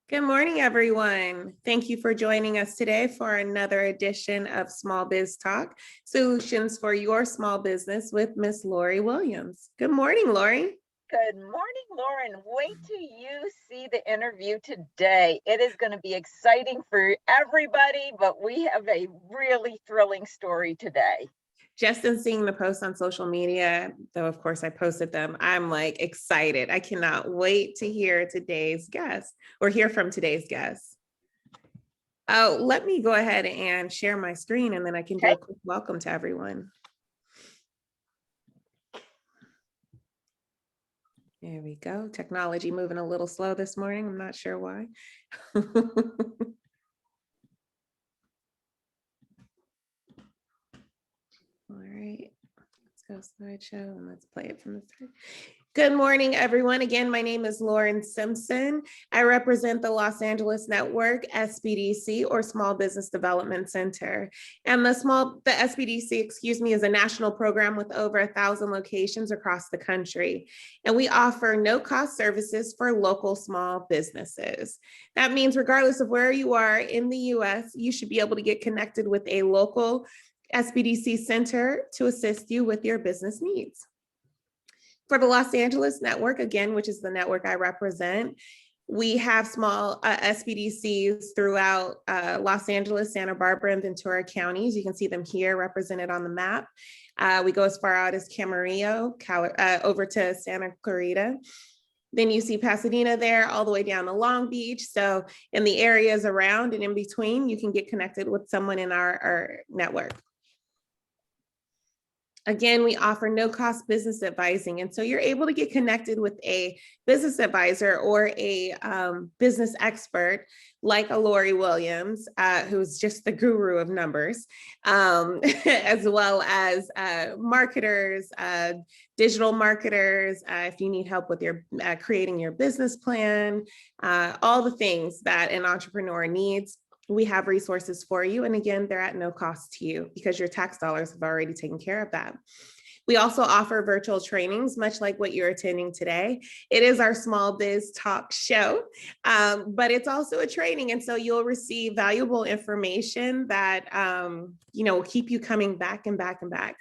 Good morning, everyone. Thank you for joining us today for another edition of SmallBiz Talk, Solutions for Your Small Business with Miss Lori Williams. Good morning, Lori. Good morning, Lauren. Wait till you see the interview today. It is going to be exciting for everybody, but we have a really thrilling story today. Just in seeing the posts on social media, though, of course, I posted them, I'm like excited. I cannot wait to hear today's guest or hear from today's guest. Oh, let me go ahead and share my screen and then I can do a quick welcome to everyone. There we go. Technology moving a little slow this morning. I'm not sure why. All right, let's go slideshow and let's play it from the start. Good morning, everyone. Again, my name is Lauren Simpson. I represent the Los Angeles Network, SBDC, or Small Business Development Center. And the SBDC, is a national program with over 1,000 locations across the country. And we offer no-cost services for local small businesses. That means regardless of where you are in the US, you should be able to get connected with a local SBDC center to assist you with your business needs. For the Los Angeles Network, again, which is the network I represent, we have small SBDCs throughout Los Angeles, Santa Barbara, and Ventura counties. You can see them here represented on the map. We go as far out as Camarillo, over to Santa Clarita. Then you see Pasadena there, all the way down to Long Beach. So in the areas around and in between, you can get connected with someone in our network. Again, we offer no-cost business advising. And so you're able to get connected with a business advisor or a business expert like a Lori Williams, who's just the guru of numbers, as well as marketers, digital marketers, if you need help with your creating your business plan, all the things that an entrepreneur needs. We have resources for you. And again, they're at no cost to you because your tax dollars have already taken care of that. We also offer virtual trainings, much like what you're attending today. It is our Small Biz Talk show, but it's also a training. And so you'll receive valuable information that, will keep you coming back and back and back.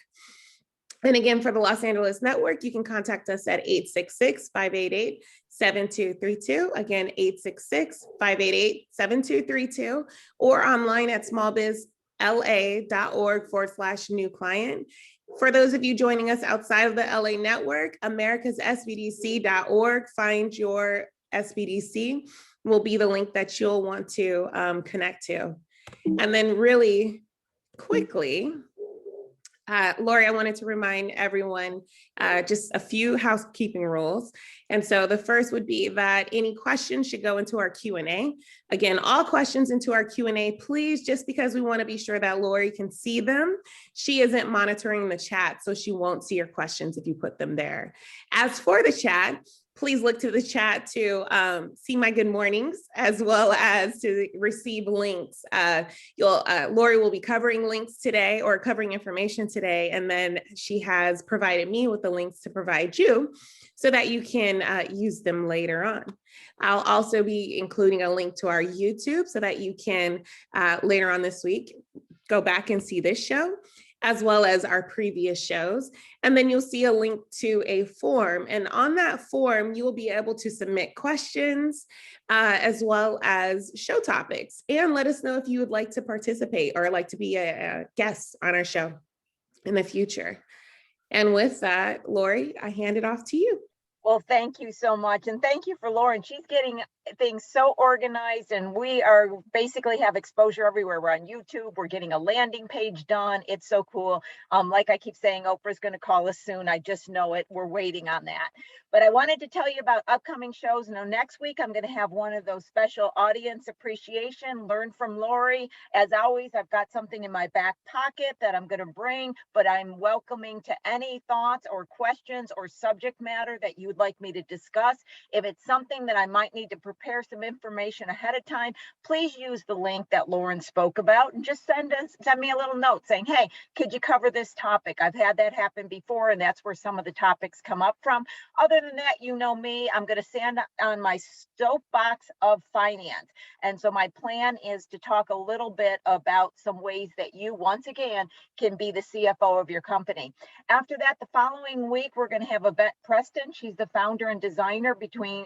And again, for the Los Angeles Network, you can contact us at 866-588-7232. Again, 866-588-7232, or online at smallbizla.org/new client. For those of you joining us outside of the LA network, americasSBDC.org, find your SBDC will be the link that you'll want to connect to. And then really quickly, Lori, I wanted to remind everyone just a few housekeeping rules. And so the first would be that any questions should go into our Q&A. Again, all questions into our Q&A, please, just because we want to be sure that Lori can see them. She isn't monitoring the chat, so she won't see your questions if you put them there. As for the chat, please look to the chat to see my good mornings, as well as to receive links. Lori will be covering links today, or covering information today, and then she has provided me with the links to provide you so that you can use them later on. I'll also be including a link to our YouTube so that you can later on this week go back and see this show, as well as our previous shows. And then you'll see a link to a form. And on that form, you will be able to submit questions as well as show topics. And let us know if you would like to participate or like to be a guest on our show in the future. And with that, Lori, I hand it off to you. Well, thank you so much. And thank you for Lauren. She's getting things so organized, and we are basically have exposure everywhere. We're on YouTube. We're getting a landing page done. It's so cool. Like I keep saying, Oprah's going to call us soon. I just know it. We're waiting on that. But I wanted to tell you about upcoming shows. Now, next week, I'm going to have one of those special audience appreciation, learn from Lori. As always, I've got something in my back pocket that I'm going to bring, but I'm welcoming to any thoughts or questions or subject matter that you would like me to discuss. If it's something that I might need to prepare some information ahead of time, please use the link that Lauren spoke about and just send me a little note saying, hey, could you cover this topic? I've had that happen before, and that's where some of the topics come up from. Other than that, you know me, I'm going to stand on my soapbox of finance. And so my plan is to talk a little bit about some ways that you, once again, can be the CFO of your company. After that, the following week, we're going to have Yvette Preston. She's the founder and designer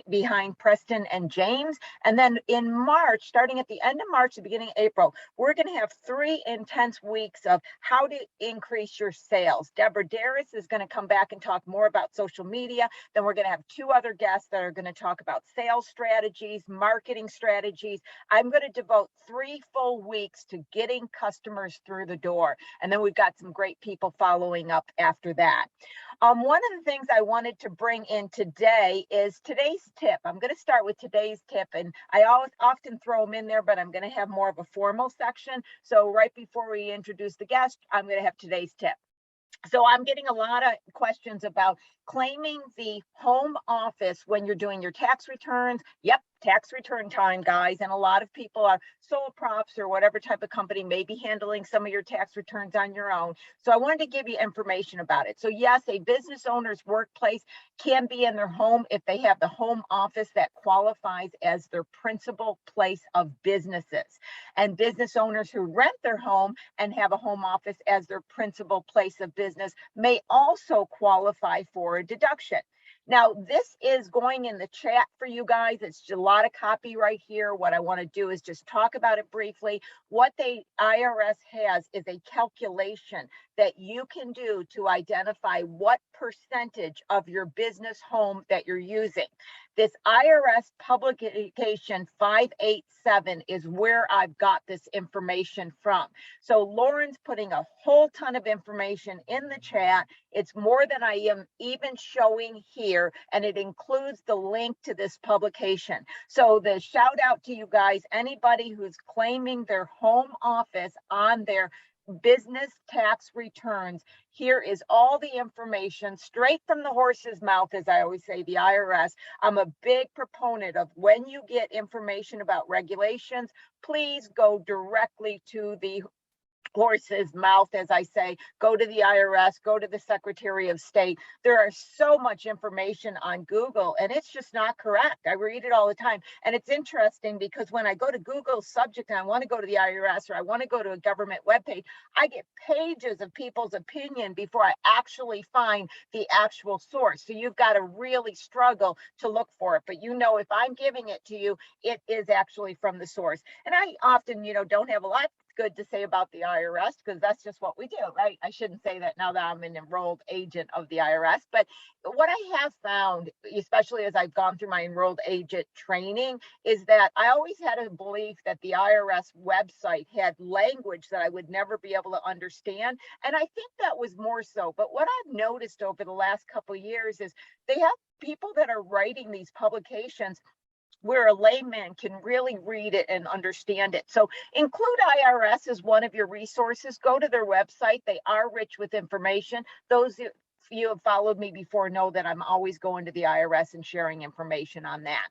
behind Preston and James. And then in March, starting at the end of March, the beginning of April, we're going to have 3 intense weeks of how to increase your sales. Deborah Darris is going to come back and talk more about social media. Then we're going to have 2 other guests that are going to talk about sales strategies, marketing strategies. I'm going to devote 3 full weeks to getting customers through the door. And then we've got some great people following up after that. One of the things I wanted to bring in today is today's tip. I'm going to start with today's tip, and I often throw them in there, but I'm going to have more of a formal section. So right before we introduce the guest, I'm going to have today's tip. So I'm getting a lot of questions about claiming the home office when you're doing your tax returns. Yep, tax return time, guys. And a lot of people are sole props or whatever type of company may be handling some of your tax returns on your own. So I wanted to give you information about it. So yes, a business owner's workplace can be in their home if they have the home office that qualifies as their principal place of businesses. And business owners who rent their home and have a home office as their principal place of business may also qualify for a deduction. Now, this is going in the chat for you guys. It's a lot of copy right here. What I want to do is just talk about it briefly. What the IRS has is a calculation that you can do to identify what percentage of your business home that you're using. This IRS publication 587 is where I've got this information from. So Lauren's putting a whole ton of information in the chat. It's more than I am even showing here, and it includes the link to this publication. So the shout out to you guys, anybody who's claiming their home office on their business tax returns, here is all the information straight from the horse's mouth, as I always say, the IRS. I'm a big proponent of when you get information about regulations, please go directly to the horse's mouth, as I say. Go to the IRS, go to the Secretary of State. There is so much information on Google, and it's just not correct. I read it all the time. And it's interesting because when I go to Google subject and I want to go to the IRS or I want to go to a government webpage, I get pages of people's opinion before I actually find the actual source. So you've got to really struggle to look for it. But you know, if I'm giving it to you, it is actually from the source. And I often, don't have a lot good to say about the IRS because that's just what we do, right? I shouldn't say that now that I'm an enrolled agent of the IRS, but what I have found, especially as I've gone through my enrolled agent training, is that I always had a belief that the IRS website had language that I would never be able to understand. And I think that was more so. But what I've noticed over the last couple of years is they have people that are writing these publications where a layman can really read it and understand it. So include IRS as one of your resources. Go to their website. They are rich with information. Those of you who have followed me before know that I'm always going to the IRS and sharing information on that.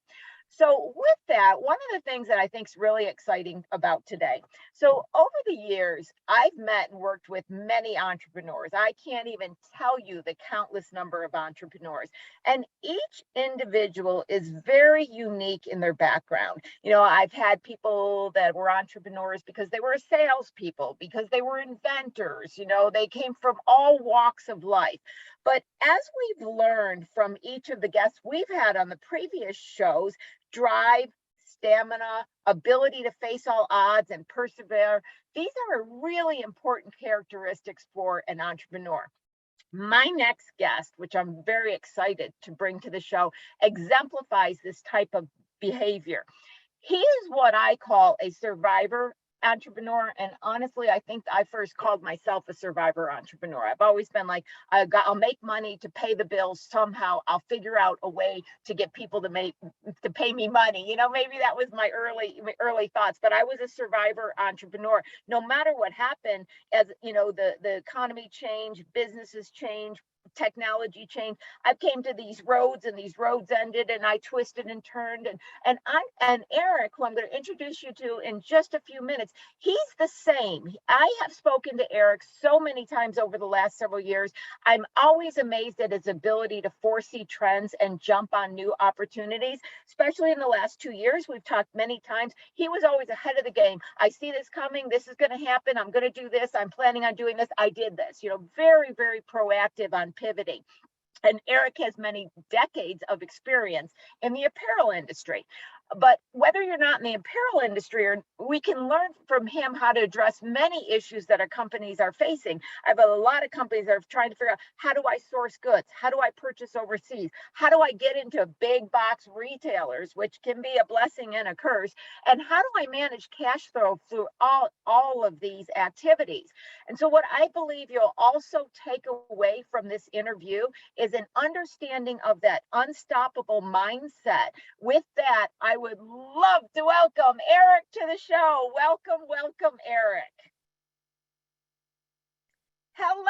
So with that, one of the things that I think is really exciting about today. So over the years, I've met and worked with many entrepreneurs. I can't even tell you the countless number of entrepreneurs. And each individual is very unique in their background. I've had people that were entrepreneurs because they were salespeople, because they were inventors. They came from all walks of life. But as we've learned from each of the guests we've had on the previous shows, drive, stamina, ability to face all odds and persevere, these are really important characteristics for an entrepreneur. My next guest, which I'm very excited to bring to the show, exemplifies this type of behavior. He is what I call a survivor entrepreneur. And honestly, I think I first called myself a survivor entrepreneur. I've always been like, I'll make money to pay the bills somehow. I'll figure out a way to get people to pay me money. Maybe that was my early thoughts, but I was a survivor entrepreneur. No matter what happened, as the economy changed, businesses changed, technology changed. I came to these roads and these roads ended and I twisted and turned and Eric, who I'm going to introduce you to in just a few minutes, he's the same. I have spoken to Eric so many times over the last several years. I'm always amazed at his ability to foresee trends and jump on new opportunities, especially in the last 2 years. We've talked many times. He was always ahead of the game. I see this coming. This is going to happen. I'm going to do this. I'm planning on doing this. I did this, very, very proactive on pivoting. And Eric has many decades of experience in the apparel industry. But whether you're not in the apparel industry, or we can learn from him how to address many issues that our companies are facing. I have a lot of companies that are trying to figure out, how do I source goods? How do I purchase overseas? How do I get into big box retailers, which can be a blessing and a curse? And how do I manage cash flow through all of these activities? And so what I believe you'll also take away from this interview is an understanding of that unstoppable mindset. With that, I would love to welcome Eric to the show. Welcome, Eric. Hello,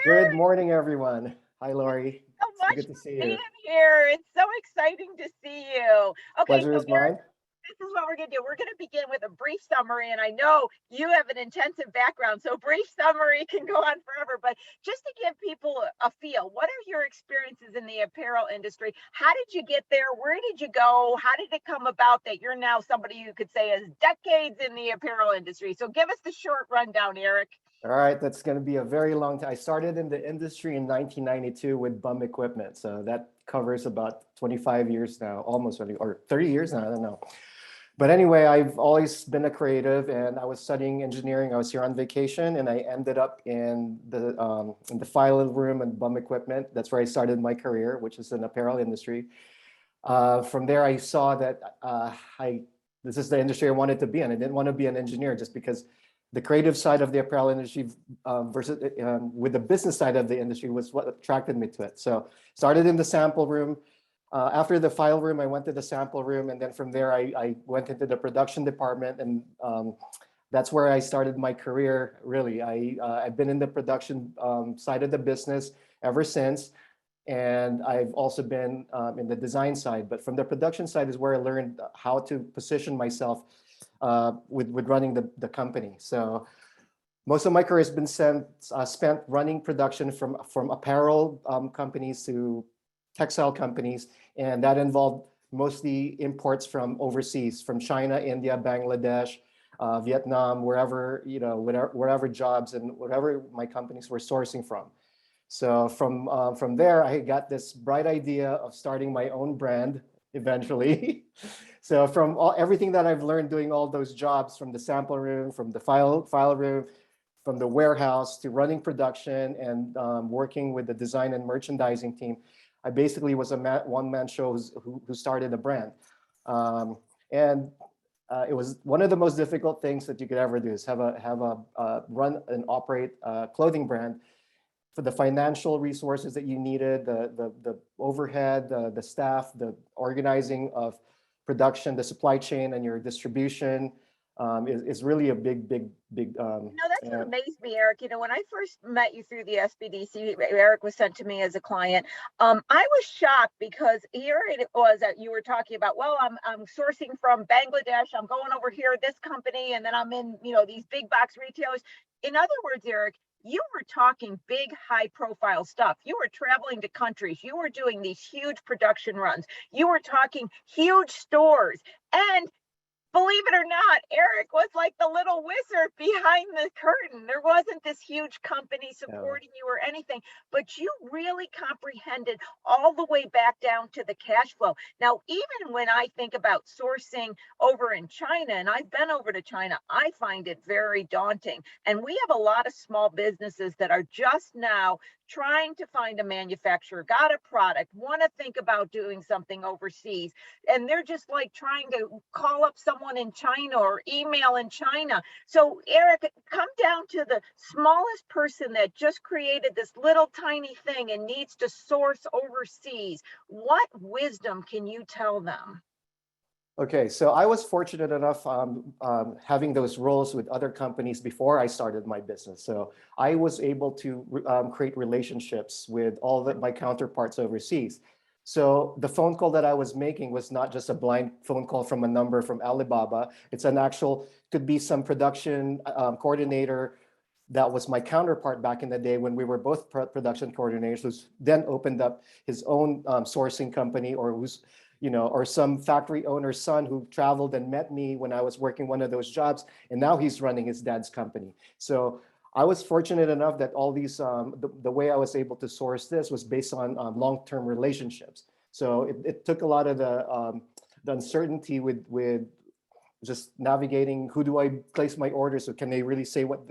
Eric. Good morning, everyone. Hi, Lori. So much Good to see being you. here. It's so exciting to see you. Okay, Pleasure so is Eric, mine. this is what we're going to do. We're going to begin with a brief summary, and I know you have an intensive background, so brief summary can go on forever, but just to give people a feel, what are your experiences in the apparel industry? How did you get there? Where did you go? How did it come about that you're now somebody you could say has decades in the apparel industry? So give us the short rundown, Eric. All right, that's going to be a very long time. I started in the industry in 1992 with bum equipment. So that covers about 25 years now, almost 20, or 30 years now, I don't know. But anyway, I've always been a creative, and I was studying engineering. I was here on vacation, and I ended up in the file room and bum equipment. That's where I started my career, which is in apparel industry. From there, I saw that this is the industry I wanted to be in. I didn't want to be an engineer just because the creative side of the apparel industry versus with the business side of the industry was what attracted me to it. So started in the sample room. After the file room, I went to the sample room, and then from there, I went into the production department, and that's where I started my career. Really, I've been in the production side of the business ever since, and I've also been in the design side. But from the production side is where I learned how to position myself with running the company. So most of my career has been spent running production from apparel companies to textile companies, and that involved mostly imports from overseas, from China, India, Bangladesh, Vietnam, wherever jobs and whatever my companies were sourcing from. So from there, I got this bright idea of starting my own brand eventually. So from everything that I've learned doing all those jobs, from the sample room, from the file room, from the warehouse to running production and working with the design and merchandising team, I basically was a one-man show who started a brand. And it was one of the most difficult things that you could ever do, is have a run and operate a clothing brand. For the financial resources that you needed, the overhead, the staff, the organizing of production, the supply chain, and your distribution is really a big. That's what amazed me, Eric. When I first met you through the SBDC, Eric was sent to me as a client. I was shocked because here it was that you were talking about, well, I'm sourcing from Bangladesh, I'm going over here, this company, and then I'm in, these big box retailers. In other words, Eric, you were talking big, high profile stuff. You were traveling to countries. You were doing these huge production runs. You were talking huge stores. And believe it or not, Eric was like the little wizard behind the curtain. There wasn't this huge company supporting you or anything, but you really comprehended all the way back down to the cash flow. Now, even when I think about sourcing over in China, and I've been over to China, I find it very daunting. And we have a lot of small businesses that are just now trying to find a manufacturer, got a product, want to think about doing something overseas, and they're just like trying to call up someone in China or email in China. So Eric, come down to the smallest person that just created this little tiny thing and needs to source overseas. What wisdom can you tell them? Okay, so I was fortunate enough having those roles with other companies before I started my business. So I was able to create relationships with all my counterparts overseas. So the phone call that I was making was not just a blind phone call from a number from Alibaba. It's an actual, could be some production coordinator that was my counterpart back in the day when we were both production coordinators, who's then opened up his own sourcing company, or who's, or some factory owner's son who traveled and met me when I was working one of those jobs, and now he's running his dad's company. So I was fortunate enough that all these, the way I was able to source this was based on long-term relationships. So it took a lot of the uncertainty with just navigating, who do I place my orders? So can they really say what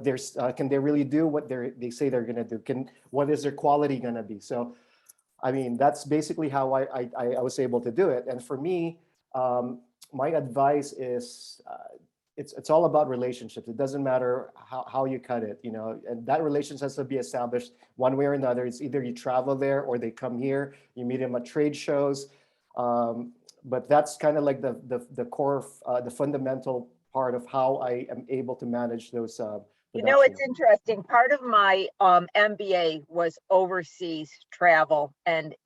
they're, can they really do what they say they're gonna do? What is their quality gonna be? So, I mean, that's basically how I was able to do it. And for me, my advice is, it's all about relationships. It doesn't matter how you cut it, and that relationship has to be established one way or another. It's either you travel there or they come here, you meet them at trade shows. But that's kind of like the core, the fundamental part of how I am able to manage those it's interesting. Part of my MBA was overseas travel and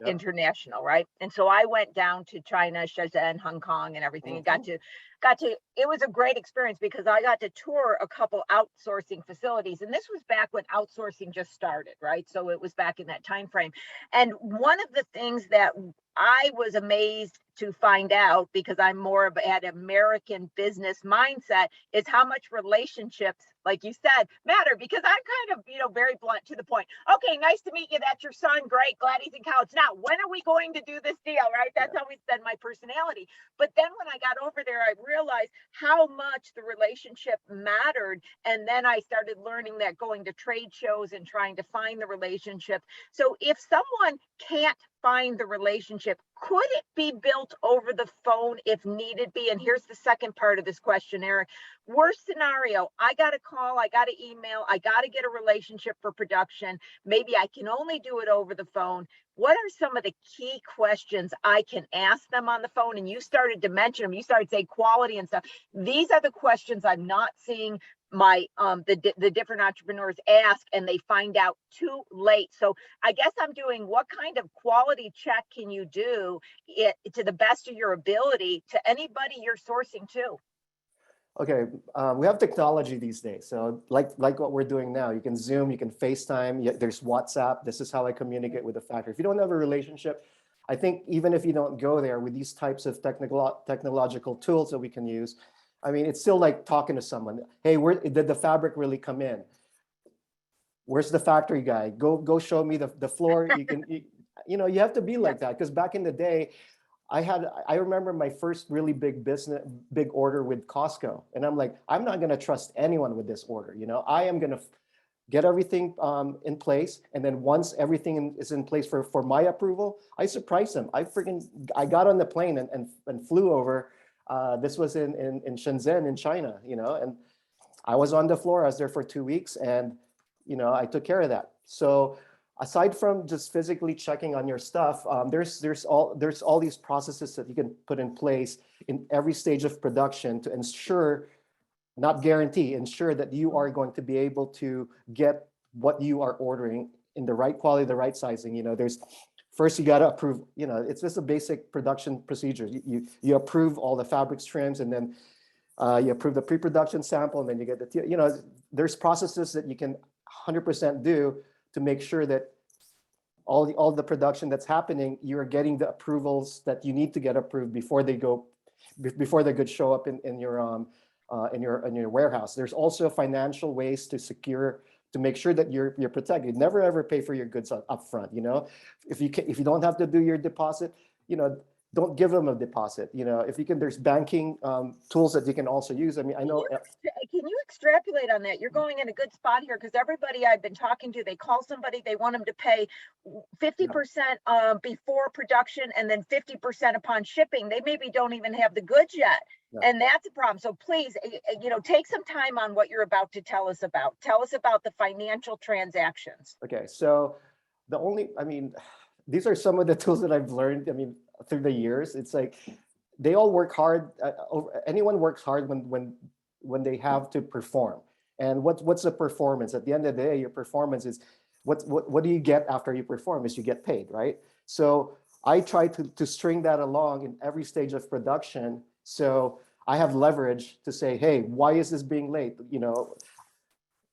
international, right? And so I went down to China, Shenzhen, Hong Kong, and everything, and got to. It was a great experience because I got to tour a couple outsourcing facilities, and this was back when outsourcing just started, right? So it was back in that time frame. And one of the things that I was amazed to find out, because I'm more of an American business mindset, is how much relationships, like you said, matter. Because I'm kind of, very blunt to the point. Okay, nice to meet you. That's your son. Great. Glad he's in college. Now, when are we going to do this deal, right? That's always been my personality. But then when I got over there, I realized how much the relationship mattered. And then I started learning that going to trade shows and trying to find the relationship. So if someone can't find the relationship, could it be built over the phone if needed be? And here's the second part of this question, Eric. Worst scenario, I got a call, I got an email, I got to get a relationship for production. Maybe I can only do it over the phone. What are some of the key questions I can ask them on the phone? And you started to mention them. You started to say quality and stuff. These are the questions I'm not seeing my the different entrepreneurs ask, and they find out too late. So I guess I'm doing, what kind of quality check can you do it to the best of your ability to anybody you're sourcing to? Okay, we have technology these days. So like what we're doing now, you can Zoom, you can FaceTime, there's WhatsApp. This is how I communicate with the factory. If you don't have a relationship, I think even if you don't go there with these types of technological tools that we can use, I mean, it's still like talking to someone. Hey, did the fabric really come in? Where's the factory guy? Go show me the floor. You have to be like that, because back in the day, I remember my first really big order with Costco, and I'm like, I'm not going to trust anyone with this order. I am going to get everything in place, and then once everything is in place for my approval, I surprised them. I got on the plane and flew over. This was in Shenzhen in China, and I was on the floor. I was there for 2 weeks, and I took care of that. So aside from just physically checking on your stuff, there's all these processes that you can put in place in every stage of production to ensure, not guarantee, ensure that you are going to be able to get what you are ordering in the right quality, the right sizing. First, you got to approve, it's just a basic production procedure. You approve all the fabrics trims, and then you approve the pre-production sample, and then you get the, there's processes that you can 100% do to make sure that all the production that's happening, you're getting the approvals that you need to get approved before the goods show up in your warehouse. There's also financial ways to make sure that you're protected. Never ever pay for your goods up front. If you don't have to do your deposit, don't give them a deposit. If you can, there's banking tools that you can also use. I mean, I know. Can you extrapolate on that? You're going in a good spot here, because everybody I've been talking to, they call somebody, they want them to pay 50% before production and then 50% upon shipping. They maybe don't even have the goods yet. No. And that's a problem. So please, take some time on what you're about to tell us about. Tell us about the financial transactions. Okay, so these are some of the tools that I've learned, through the years. It's like, they all work hard. Anyone works hard when they have to perform. And what's the performance? At the end of the day, your performance is what do you get after you perform? Is you get paid, right? So I try to string that along in every stage of production. So I have leverage to say, hey, why is this being late? You know,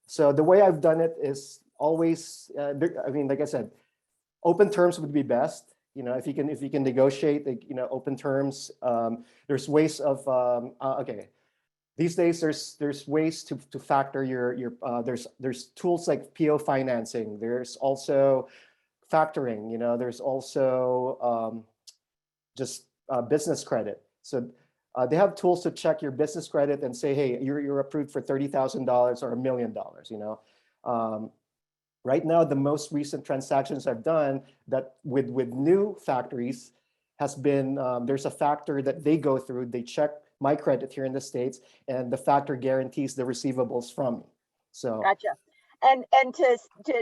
so the way I've done it is always, I mean, like I said, open terms would be best. You know, if you can negotiate, you know, open terms. There's ways of okay. These days, there's ways to factor your there's tools like PO financing. There's also factoring. You know, there's also just business credit. So they have tools to check your business credit and say, hey, you're approved for $30,000 or $1 million. You know. Right now, the most recent transactions I've done that with new factories has been, there's a factor that they go through, they check my credit here in the States, and the factor guarantees the receivables from me. So Gotcha. And to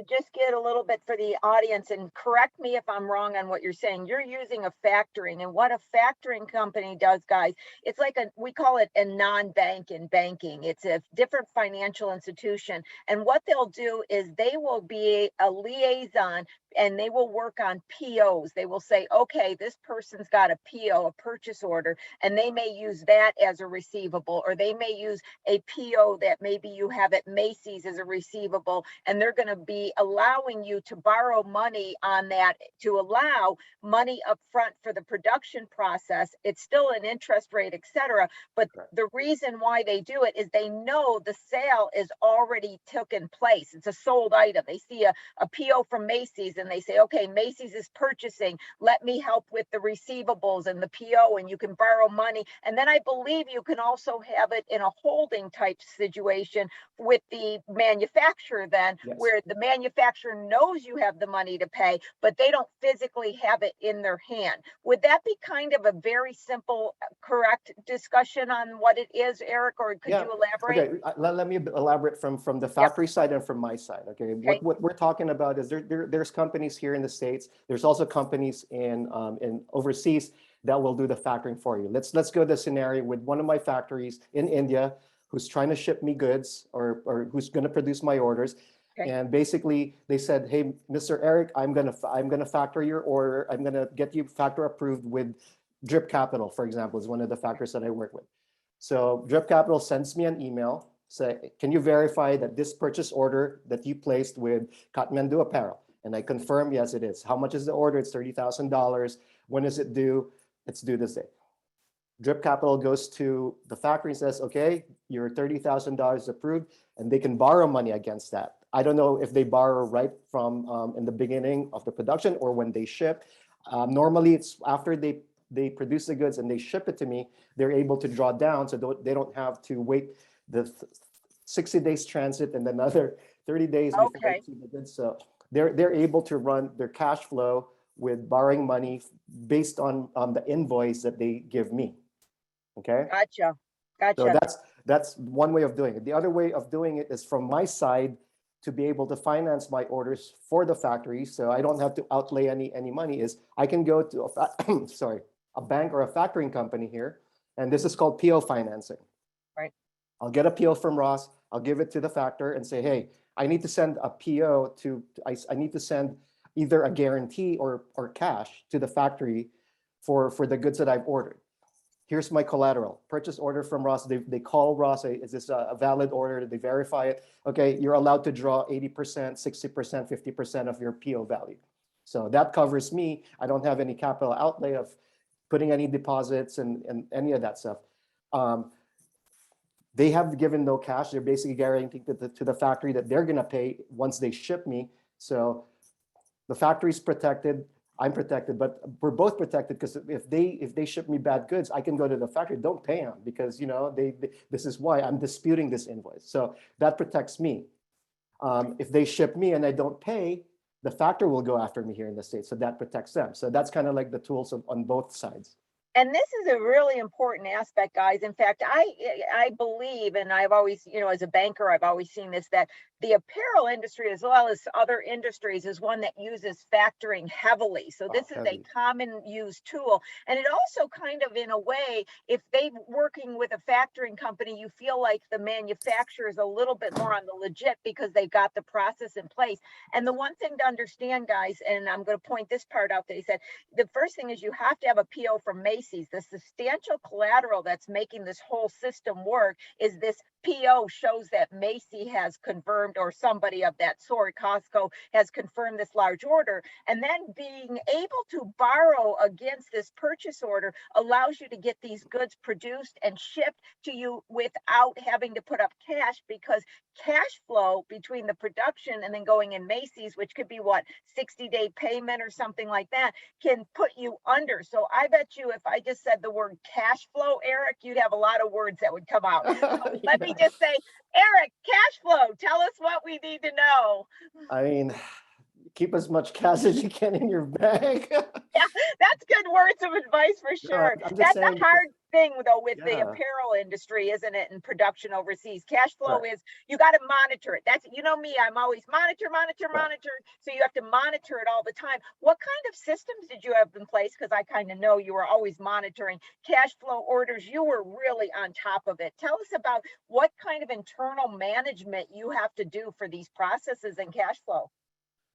just get a little bit for the audience, and correct me if I'm wrong on what you're saying, you're using a factoring, and what a factoring company does, guys, it's like we call it a non-bank in banking. It's a different financial institution. And what they'll do is they will be a liaison, and they will work on POs. They will say, okay, this person's got a PO, a purchase order, and they may use that as a receivable, or they may use a PO that maybe you have at Macy's as a receivable, and they're going to be allowing you to borrow money on that to allow money up front for the production process. It's still an interest rate, etc. But the reason why they do it is they know the sale is already taken place. It's a sold item. They see a PO from Macy's, and they say, okay, Macy's is purchasing, let me help with the receivables and the PO, and you can borrow money. And then I believe you can also have it in a holding type situation with the manufacturer then, yes, where the manufacturer knows you have the money to pay, but they don't physically have it in their hand. Would that be kind of a very simple, correct discussion on what it is, Eric, or could you elaborate? Okay, let me elaborate from the factory side and from my side. Okay, what we're talking about is there's companies here in the States. There's also companies in overseas that will do the factoring for you. Let's go to the scenario with one of my factories in India who's trying to ship me goods or who's going to produce my orders. Okay. And basically they said, hey, Mr. Eric, I'm gonna factor your order. I'm gonna get you factor approved with Drip Capital, for example, is one of the factors that I work with. So Drip Capital sends me an email, say, can you verify that this purchase order that you placed with Kathmandu Apparel? And I confirm, yes, it is. How much is the order? It's $30,000. When is it due? It's due this day. Drip Capital goes to the factory and says, okay, your $30,000 approved, and they can borrow money against that. I don't know if they borrow right from in the beginning of the production or when they ship. Normally, it's after they produce the goods and they ship it to me, they're able to draw down, so they don't have to wait the 60 days transit and another 30 days before they see the goods. So they're able to run their cash flow with borrowing money based on the invoice that they give me. Okay. Gotcha. So that's one way of doing it. The other way of doing it is from my side to be able to finance my orders for the factory, so I don't have to outlay any money. Is I can go to a bank or a factoring company here, and this is called PO financing. Right. I'll get a PO from Ross. I'll give it to the factor and say, hey, I need to send a PO I need to send either a guarantee or cash to the factory for the goods that I've ordered. Here's my collateral, purchase order from Ross. They call Ross, say, is this a valid order? They verify it. Okay, you're allowed to draw 80%, 60%, 50% of your PO value. So that covers me. I don't have any capital outlay of putting any deposits and any of that stuff. They have given no cash. They're basically guaranteeing to the factory that they're gonna pay once they ship me. So the factory's protected, I'm protected, but we're both protected because if they ship me bad goods, I can go to the factory, don't pay them because this is why I'm disputing this invoice. So that protects me. If they ship me and I don't pay, the factory will go after me here in the States. So that protects them. So that's kind of like the tools on both sides. And this is a really important aspect, guys. In fact, I believe, and I've always, as a banker, I've always seen this, that the apparel industry, as well as other industries, is one that uses factoring heavily. So this is a heavy. common used tool. And it also kind of, in a way, if they working with a factoring company, you feel like the manufacturer is a little bit more on the legit because they got the process in place. And the one thing to understand, guys, and I'm going to point this part out, that he said, the first thing is you have to have a PO from Macy's. The substantial collateral that's making this whole system work is this PO shows that Macy has confirmed, or somebody of that sort, Costco, has confirmed this large order. And then being able to borrow against this purchase order allows you to get these goods produced and shipped to you without having to put up cash, because cash flow between the production and then going in Macy's, which could be what, 60-day payment or something like that, can put you under. So I bet you if I just said the word cash flow, Eric, you'd have a lot of words that would come out. So let me just say, Eric, cash flow, tell us what we need to know. I mean, keep as much cash as you can in your bag. Yeah, that's good words of advice for sure. I'm just That's saying, a hard thing though with the Yeah. apparel industry, isn't it? In production overseas, cash flow Right. is, you got to monitor it. That's, you know me, I'm always monitor. So you have to monitor it all the time. What kind of systems did you have in place? Because I kind of know you were always monitoring cash flow orders. You were really on top of it. Tell us about what kind of internal management you have to do for these processes and cash flow.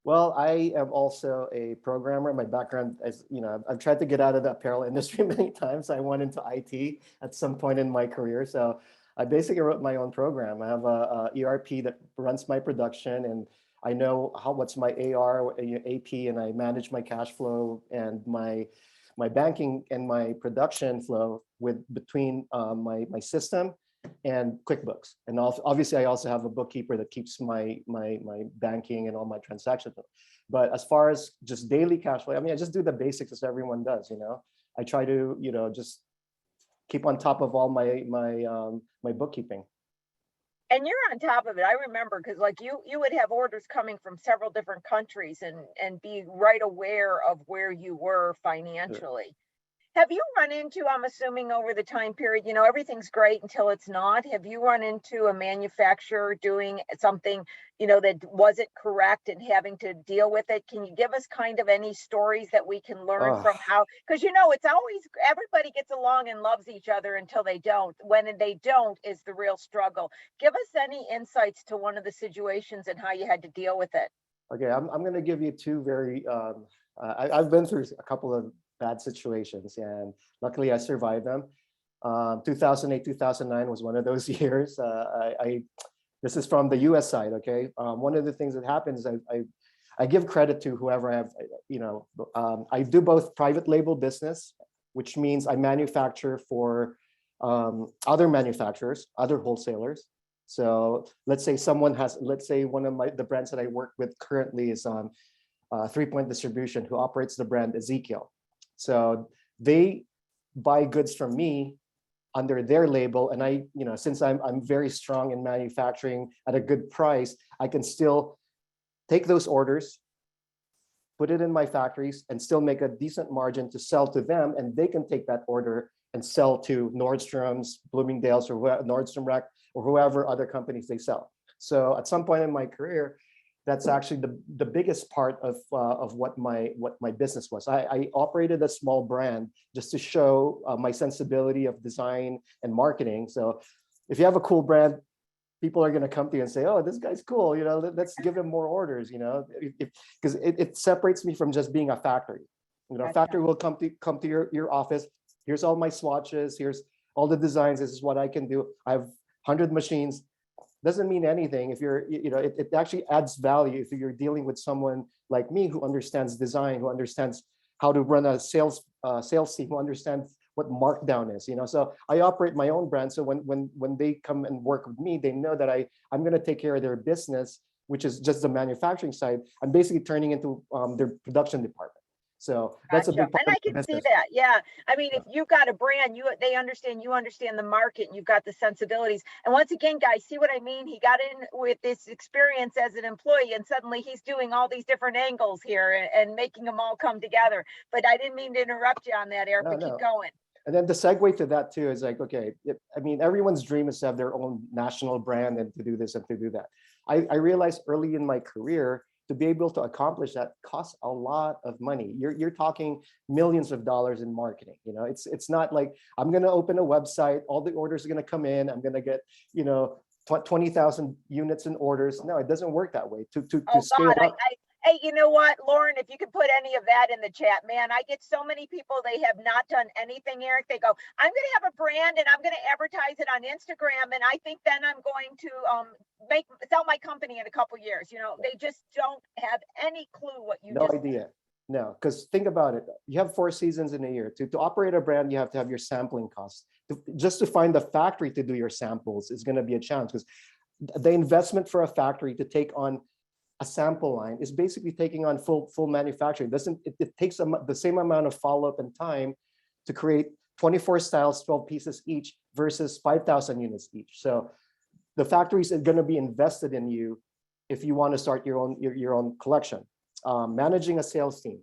Well, I am also a programmer. My background, as you know, I've tried to get out of the apparel industry many times. I went into IT at some point in my career. So I basically wrote my own program. I have a ERP that runs my production, and I know what's my AR, AP, and I manage my cash flow and my banking and my production flow between my system and QuickBooks. And obviously I also have a bookkeeper that keeps my banking and all my transactions. But as far as just daily cash flow, I mean, I just do the basics as everyone does, you know. I try to, you know, just keep on top of all my bookkeeping. And you're on top of it. I remember, because like you would have orders coming from several different countries and be right aware of where you were financially. Have you run into, I'm assuming over the time period, you know, everything's great until it's not. Have you run into a manufacturer doing something, you know, that wasn't correct and having to deal with it? Can you give us kind of any stories that we can learn from how, because, you know, it's always, everybody gets along and loves each other until they don't. When they don't is the real struggle. Give us any insights to one of the situations and how you had to deal with it. Okay, I'm going to give you two very, I've been through a couple of bad situations, and luckily I survived them. 2008, 2009 was one of those years. This is from the US side, okay? One of the things that happens, I give credit to whoever I have, you know, I do both private label business, which means I manufacture for other manufacturers, other wholesalers. So let's say one of the brands that I work with currently is 3 Point Distribution, who operates the brand Ezekiel. So they buy goods from me under their label, and I, you know, since I'm very strong in manufacturing at a good price, I can still take those orders, put it in my factories, and still make a decent margin to sell to them, and they can take that order and sell to Nordstrom's, Bloomingdale's, or Nordstrom Rack, or whoever other companies they sell. So at some point in my career, that's actually the biggest part of what my business was. I operated a small brand just to show my sensibility of design and marketing. So if you have a cool brand, people are going to come to you and say, "Oh, this guy's cool. You know, let's give him more orders." You know, because it separates me from just being a factory. You know, a factory will come to your office. Here's all my swatches. Here's all the designs. This is what I can do. I have 100 machines. Doesn't mean anything if you're, you know, it actually adds value if you're dealing with someone like me who understands design, who understands how to run a sales team, who understands what markdown is, you know. So I operate my own brand. So when they come and work with me, they know that I'm going to take care of their business, which is just the manufacturing side. I'm basically turning into their production department. So that's a big part. And I can see that. Yeah. I mean, if you've got a brand, you understand the market, and you've got the sensibilities. And once again, guys, see what I mean? He got in with this experience as an employee, and suddenly he's doing all these different angles here and making them all come together. But I didn't mean to interrupt you on that, Eric, but keep going. And then the segue to that too is like, okay, I mean, everyone's dream is to have their own national brand and to do this and to do that. I realized early in my career, to be able to accomplish that costs a lot of money. You're talking millions of dollars in marketing. You know, it's not like I'm going to open a website, all the orders are going to come in, I'm going to get, you know, 20,000 units in orders. No, it doesn't work that way. To Oh scale God, up. hey, you know what, Lauren, if you could put any of that in the chat, man, I get so many people, they have not done anything, Eric. They go, I'm going to have a brand and I'm going to advertise it on Instagram. And I think then I'm going to sell my company in a couple years. You know, they just don't have any clue what you No just idea. No, because think about it. You have 4 seasons in a year. To operate a brand, you have to have your sampling costs. Just to find the factory to do your samples is going to be a challenge, because the investment for a factory to take on a sample line is basically taking on full manufacturing. It takes the same amount of follow-up and time to create 24 styles, 12 pieces each versus 5,000 units each. So the factories are going to be invested in you if you want to start your own collection. Managing a sales team,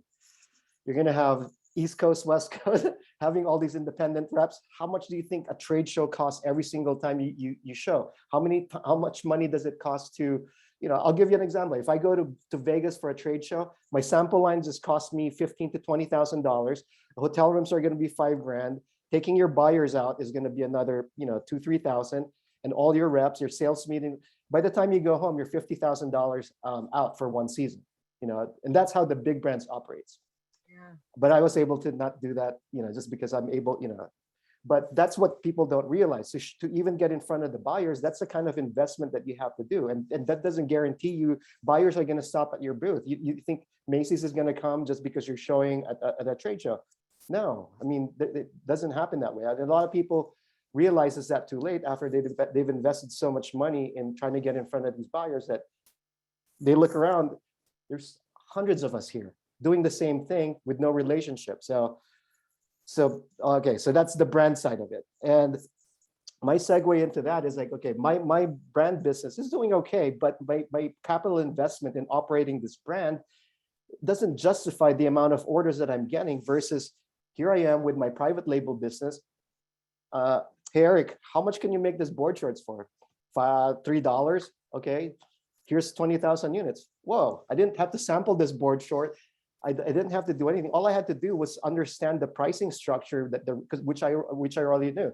you're going to have East Coast, West Coast, having all these independent reps. How much do you think a trade show costs every single time you show? How much money does it cost to, you know, I'll give you an example. If I go to Vegas for a trade show, my sample line just cost me $15,000 to $20,000. The hotel rooms are going to be $5,000. Taking your buyers out is going to be another, you know, $2,000 to $3,000, and all your reps, your sales meeting. By the time you go home, you're $50,000 out for one season. You know, and that's how the big brands operates. Yeah. But I was able to not do that, you know, just because I'm able, you know. But that's what people don't realize. So to even get in front of the buyers, that's the kind of investment that you have to do. And that doesn't guarantee you buyers are going to stop at your booth. You think Macy's is going to come just because you're showing at a trade show? No, I mean, it doesn't happen that way. And a lot of people realizes that too late after they've invested so much money in trying to get in front of these buyers that they look around, there's hundreds of us here doing the same thing with no relationship. So okay, so that's the brand side of it. And my segue into that is like, okay, my brand business is doing okay, but my capital investment in operating this brand doesn't justify the amount of orders that I'm getting versus here I am with my private label business. Hey, Eric, how much can you make this board shorts for? $3? Okay, here's 20,000 units. Whoa, I didn't have to sample this board short. I didn't have to do anything. All I had to do was understand the pricing structure which I already knew.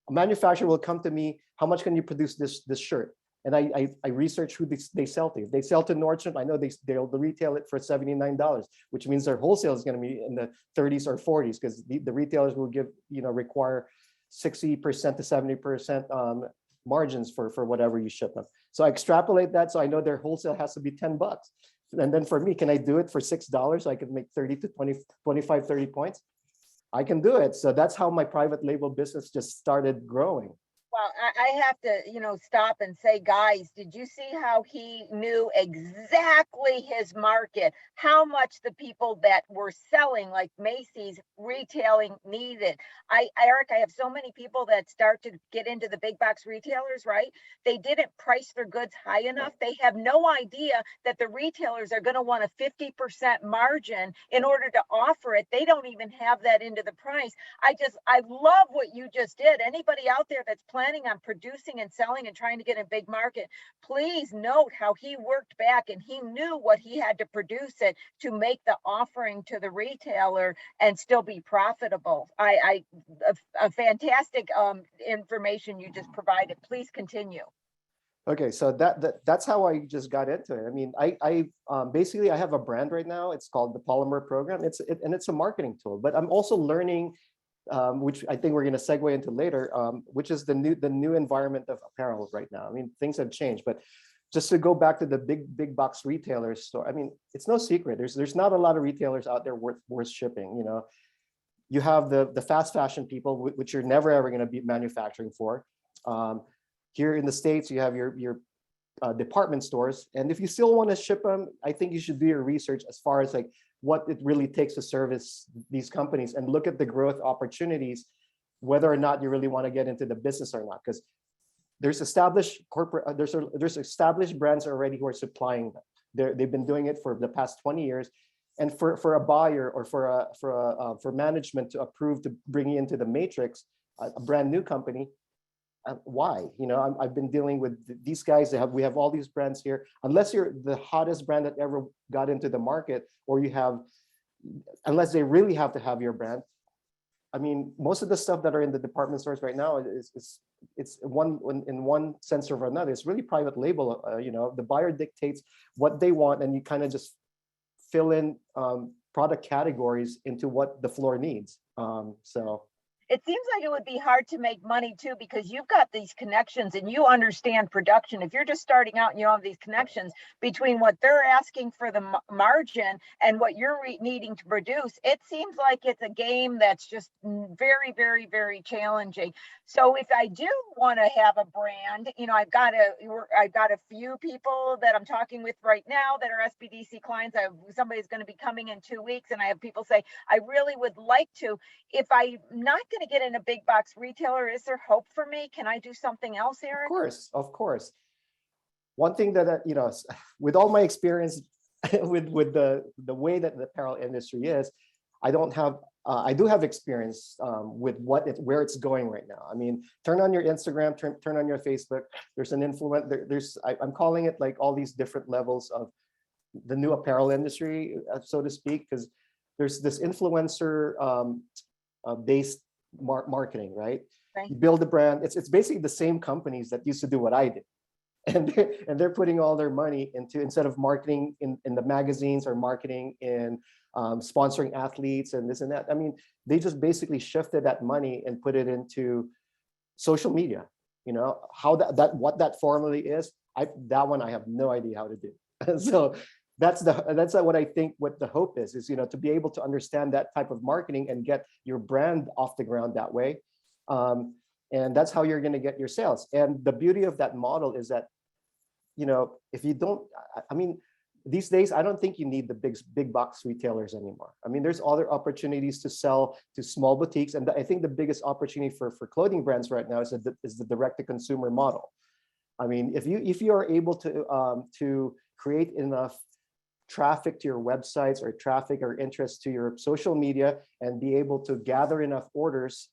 A manufacturer will come to me, how much can you produce this shirt? And I research who they sell to. If they sell to Nordstrom, I know they'll retail it for $79, which means their wholesale is going to be in the 30s or 40s, because the retailers will require 60% to 70% margins for whatever you ship them. So I extrapolate that, so I know their wholesale has to be $10. And then for me, can I do it for $6 so I can make 30 to 20, 25, 30 points? I can do it. So that's how my private label business just started growing. Well, I have to, stop and say, guys, did you see how he knew exactly his market, how much the people that were selling, like Macy's, retailing needed? Eric, I have so many people that start to get into the big box retailers, right? They didn't price their goods high enough. They have no idea that the retailers are going to want a 50% margin in order to offer it. They don't even have that into the price. I love what you just did. Anybody out there that's planning on producing and selling and trying to get a big market, please note how he worked back and he knew what he had to produce it to make the offering to the retailer and still be profitable. A fantastic information you just provided. Please continue. Okay, so that's how I just got into it. I mean, I basically I have a brand right now. It's called the Polymer Program. It's a marketing tool, but I'm also learning, which I think we're going to segue into later, which is the new environment of apparel right now. I mean, things have changed, but just to go back to the big box retailers store, I mean, it's no secret. There's not a lot of retailers out there worth shipping. You have the fast fashion people, which you're never ever going to be manufacturing for. Here in the States, you have your department stores, and if you still want to ship them, I think you should do your research as far as like what it really takes to service these companies and look at the growth opportunities, whether or not you really want to get into the business or not. Because there's established there's established brands already who are supplying them. They've been doing it for the past 20 years, and for a buyer or for management to approve to bring you into the matrix, a brand new company, Why? You know, I've been dealing with these guys. We have all these brands here. Unless you're the hottest brand that ever got into the market, or unless they really have to have your brand. I mean, most of the stuff that are in the department stores right now it's in one sense or another. It's really private label. You know, the buyer dictates what they want, and you kind of just fill in product categories into what the floor needs. So. It seems like it would be hard to make money too, because you've got these connections and you understand production. If you're just starting out and you don't have these connections between what they're asking for the margin and what you're needing to produce, it seems like it's a game that's just very, very, very challenging. So if I do want to have a brand, you know, I've got a few people that I'm talking with right now that are SBDC clients. Somebody's going to be coming in 2 weeks, and I have people say, I really would like to. If I'm not going to get in a big box retailer, is there hope for me? Can I do something else, Eric? Of course. One thing that, you know, with all my experience with the way that the apparel industry is, I do have experience with where it's going right now. I mean, turn on your Instagram, turn on your Facebook. There's an influence. I'm calling it like all these different levels of the new apparel industry, so to speak, because there's this influencer based marketing, right? You build a brand. It's basically the same companies that used to do what I did, and they're putting all their money into, instead of marketing in the magazines or marketing in sponsoring athletes and this and that. I mean, they just basically shifted that money and put it into social media. You know how what that formally is. That one I have no idea how to do. So that's what I think what the hope is, you know, to be able to understand that type of marketing and get your brand off the ground that way. And that's how you're going to get your sales. And the beauty of that model is that, you know, if you don't, I mean, these days, I don't think you need the big box retailers anymore. I mean, there's other opportunities to sell to small boutiques. And I think the biggest opportunity for clothing brands right now is the direct to consumer model. I mean, if you are able to create enough traffic to your websites, or traffic or interest to your social media, and be able to gather enough orders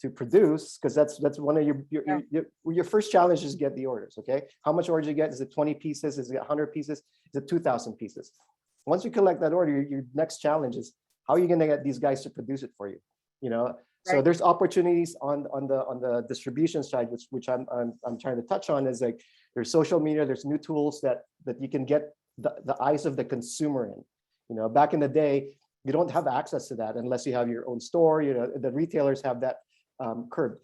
to produce, because that's one of your first challenge is get the orders. Okay, how much orders you get? Is it 20 pieces? Is it 100 pieces? Is it 2,000 pieces? Once you collect that order, your next challenge is how are you going to get these guys to produce it for you? You know, so there's opportunities on the distribution side, which I'm trying to touch on, is like there's social media, there's new tools that you can get the eyes of the consumer in. You know, back in the day, you don't have access to that unless you have your own store. You know, the retailers have that curbed.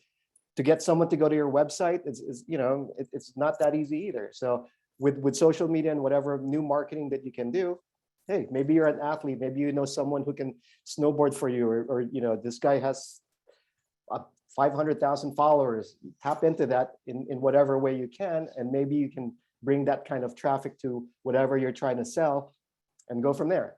To get someone to go to your website is you know, it's not that easy either. So with social media and whatever new marketing that you can do, hey, maybe you're an athlete, maybe you know someone who can snowboard for you, or you know, this guy has 500,000 followers. Tap into that in whatever way you can, and maybe you can bring that kind of traffic to whatever you're trying to sell and go from there.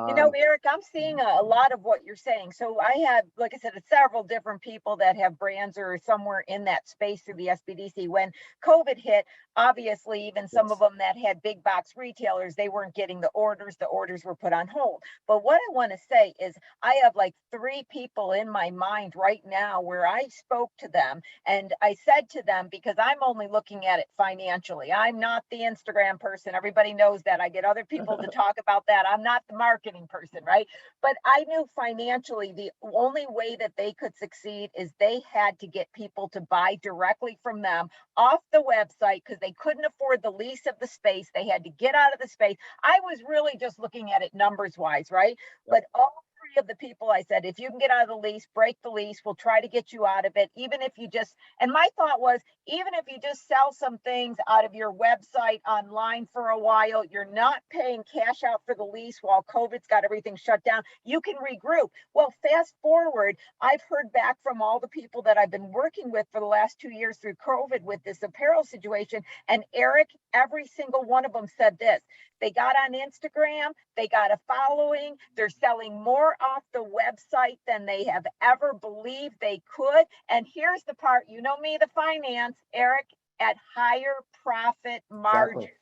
You know, Eric, I'm seeing a lot of what you're saying. So I have, like I said, several different people that have brands or somewhere in that space through the SBDC. When COVID hit, obviously, even some of them that had big box retailers, they weren't getting the orders. The orders were put on hold. But what I want to say is I have like 3 people in my mind right now where I spoke to them and I said to them, because I'm only looking at it financially. I'm not the Instagram person. Everybody knows that. I get other people to talk about that. I'm not the marketing person, right? But I knew financially the only way that they could succeed is they had to get people to buy directly from them off the website, because they couldn't afford the lease of the space. They had to get out of the space. I was really just looking at it numbers wise, right? But all 3 of the people, I said, if you can get out of the lease, break the lease, we'll try to get you out of it. Even if you just, and my thought was, even if you just sell some things out of your website online for a while, you're not paying cash out for the lease while COVID's got everything shut down, you can regroup. Well, fast forward, I've heard back from all the people that I've been working with for the last 2 years through COVID with this apparel situation. And Eric, every single one of them said this: they got on Instagram, they got a following, they're selling more off the website than they have ever believed they could. And here's the part, you know me, the finance, Eric, at higher profit margin. Exactly.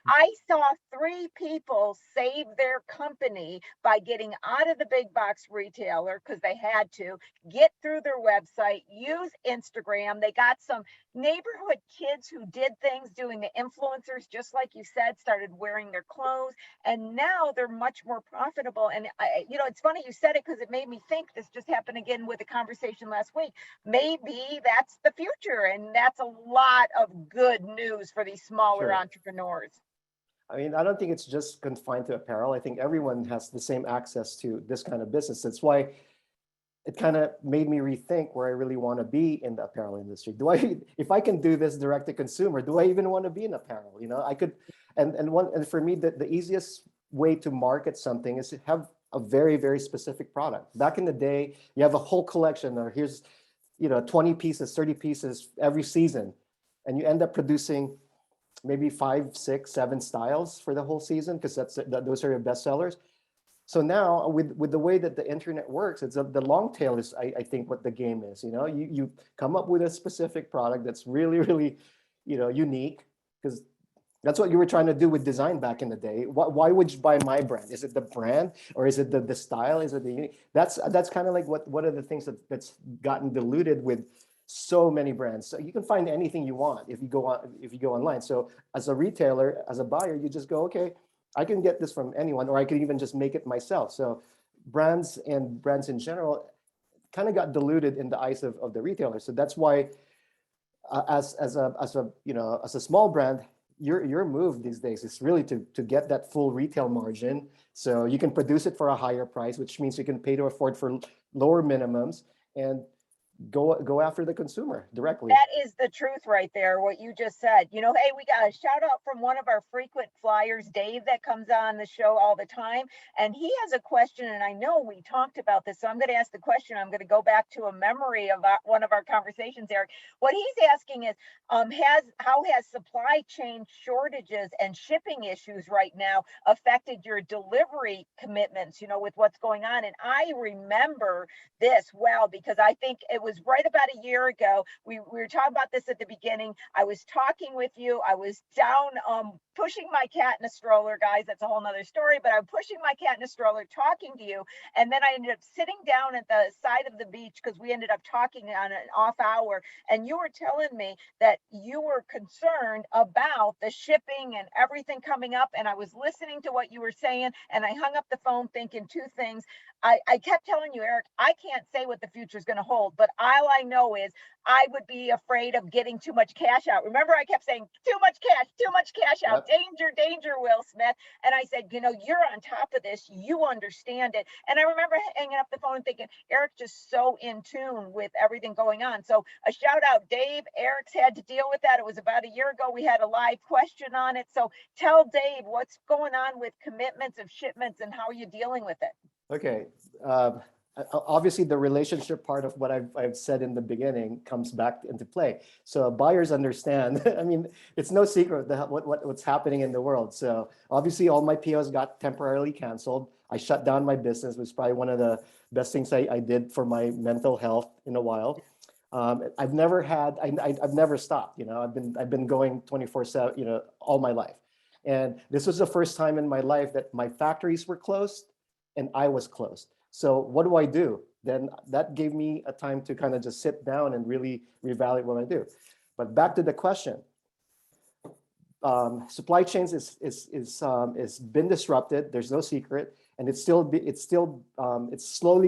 I saw 3 people save their company by getting out of the big box retailer because they had to get through their website, use Instagram. They got some neighborhood kids who did things, doing the influencers, just like you said, started wearing their clothes, and now they're much more profitable. And it's funny you said it because it made me think this just happened again with a conversation last week. Maybe that's the future, and that's a lot of good news for these smaller Sure. entrepreneurs. I mean, I don't think it's just confined to apparel. I think everyone has the same access to this kind of business. That's why it kind of made me rethink where I really want to be in the apparel industry. If I can do this direct to consumer, do I even want to be in apparel? I could, and for me, the easiest way to market something is to have a very, very specific product. Back in the day, you have a whole collection, or here's, 20 pieces, 30 pieces every season, and you end up producing maybe 5, 6, 7 styles for the whole season because those are your best sellers. So now with the way that the internet works, it's the long tail is I think what the game is. You come up with a specific product that's really, really, unique, because that's what you were trying to do with design back in the day. Why would you buy my brand? Is it the brand, or is it the style? Is it the unique? That's kind of like what are the things that's gotten diluted with so many brands. So you can find anything you want if you go online. So as a retailer, as a buyer, you just go, okay, I can get this from anyone, or I can even just make it myself. So brands in general kind of got diluted in the eyes of the retailer. So that's why as a small brand, your move these days is really to get that full retail margin. So you can produce it for a higher price, which means you can pay to afford for lower minimums and go after the consumer directly. That is the truth right there, what you just said. Hey, we got a shout out from one of our frequent flyers, Dave, that comes on the show all the time. And he has a question, and I know we talked about this, so I'm going to ask the question. I'm going to go back to a memory of one of our conversations, Eric. What he's asking is, how has supply chain shortages and shipping issues right now affected your delivery commitments, with what's going on? And I remember this well, because I think it was right about a year ago. We were talking about this at the beginning. I was talking with you. I was down pushing my cat in a stroller, guys. That's a whole nother story, but I'm pushing my cat in a stroller, talking to you. And then I ended up sitting down at the side of the beach because we ended up talking on an off hour. And you were telling me that you were concerned about the shipping and everything coming up. And I was listening to what you were saying, and I hung up the phone thinking 2 things. I kept telling you, Eric, I can't say what the future is going to hold, but all I know is I would be afraid of getting too much cash out. Remember, I kept saying, too much cash out, Yep. danger, Will Smith. And I said, you're on top of this. You understand it. And I remember hanging up the phone and thinking, Eric's just so in tune with everything going on. So a shout out, Dave. Eric's had to deal with that. It was about a year ago. We had a live question on it. So tell Dave what's going on with commitments of shipments and how are you dealing with it? Okay. Obviously, the relationship part of what I've said in the beginning comes back into play. So buyers understand. I mean, it's no secret what's happening in the world. So obviously, all my POs got temporarily canceled. I shut down my business. It was probably one of the best things I did for my mental health in a while. I've never stopped. I've been going 24/7. All my life, and this was the first time in my life that my factories were closed and I was closed. So what do? Then that gave me a time to kind of just sit down and really reevaluate what I do. But back to the question, supply chains is been disrupted. There's no secret, and it's slowly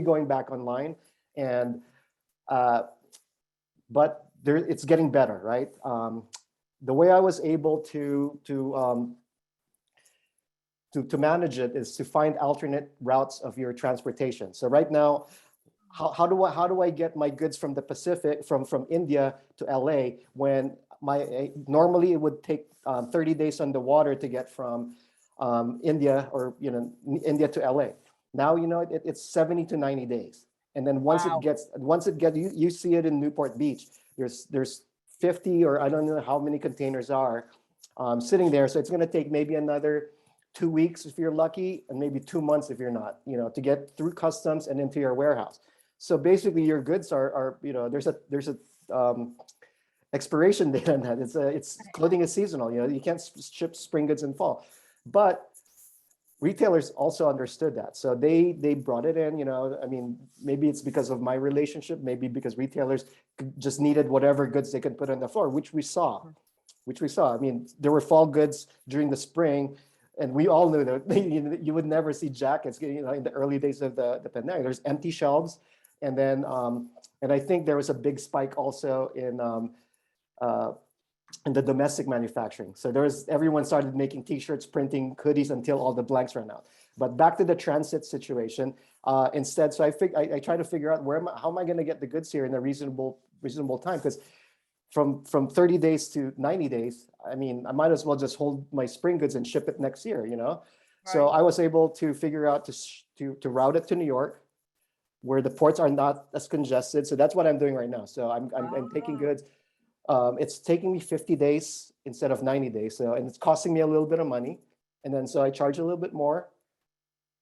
going back online, and but it's getting better, right? The way I was able to manage it is to find alternate routes of your transportation. So right now, how do I get my goods from the Pacific, from India to LA, when normally it would take 30 days on the water to get from India or India to LA. Now it's 70 to 90 days, and then once Wow. it gets you see it in Newport Beach. There's 50 or I don't know how many containers are sitting there. So it's going to take maybe another 2 weeks if you're lucky, and maybe 2 months if you're not, to get through customs and into your warehouse. So basically your goods are there's a expiration date on that. It's clothing is seasonal. You can't ship spring goods in fall. But retailers also understood that, so they brought it in. I mean, maybe it's because of my relationship, maybe because retailers just needed whatever goods they could put on the floor, which we saw. I mean, there were fall goods during the spring, and we all knew that you would never see jackets. In the early days of the pandemic, there's empty shelves, and then and I think there was a big spike also in the domestic manufacturing. So everyone started making T-shirts, printing hoodies until all the blanks ran out. But back to the transit situation, instead, so I try to figure out how am I going to get the goods here in a reasonable time? Because from 30 days to 90 days, I mean, I might as well just hold my spring goods and ship it next year, So I was able to figure out to route it to New York, where the ports are not as congested. So that's what I'm doing right now. So I'm taking goods. It's taking me 50 days instead of 90 days. So, and it's costing me a little bit of money. And then, so I charge a little bit more.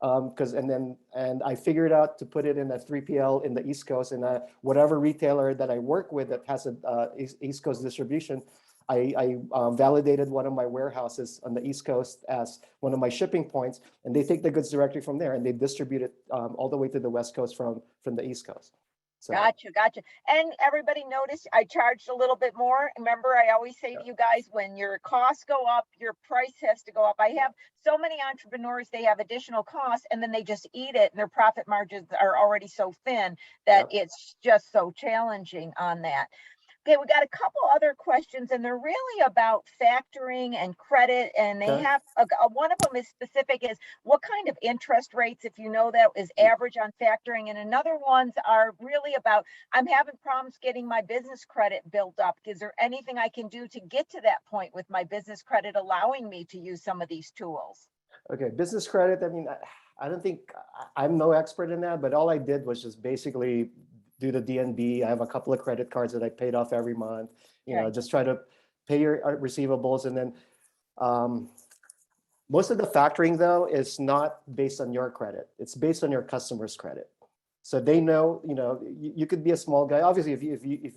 And I figured out to put it in a 3PL in the East Coast, and whatever retailer that I work with that has a East Coast distribution, I validated one of my warehouses on the East Coast as one of my shipping points, and they take the goods directly from there and they distribute it all the way to the West Coast from the East Coast. So. Gotcha. And everybody noticed I charged a little bit more. Remember, I always say to you guys, when your costs go up, your price has to go up. I have so many entrepreneurs, they have additional costs and then they just eat it, and their profit margins are already so thin that it's just so challenging on that. Okay, we got a couple other questions, and they're really about factoring and credit, and they have one of them is specific is what kind of interest rates, if you know that, is average on factoring, and another ones are really about, I'm having problems getting my business credit built up. Is there anything I can do to get to that point with my business credit allowing me to use some of these tools? Okay, business credit, I mean, I don't think, I'm no expert in that, but all I did was just basically do the DNB. I have a couple of credit cards that I paid off every month, just try to pay your receivables. And then most of the factoring though is not based on your credit. It's based on your customer's credit. So they know, you could be a small guy. Obviously, if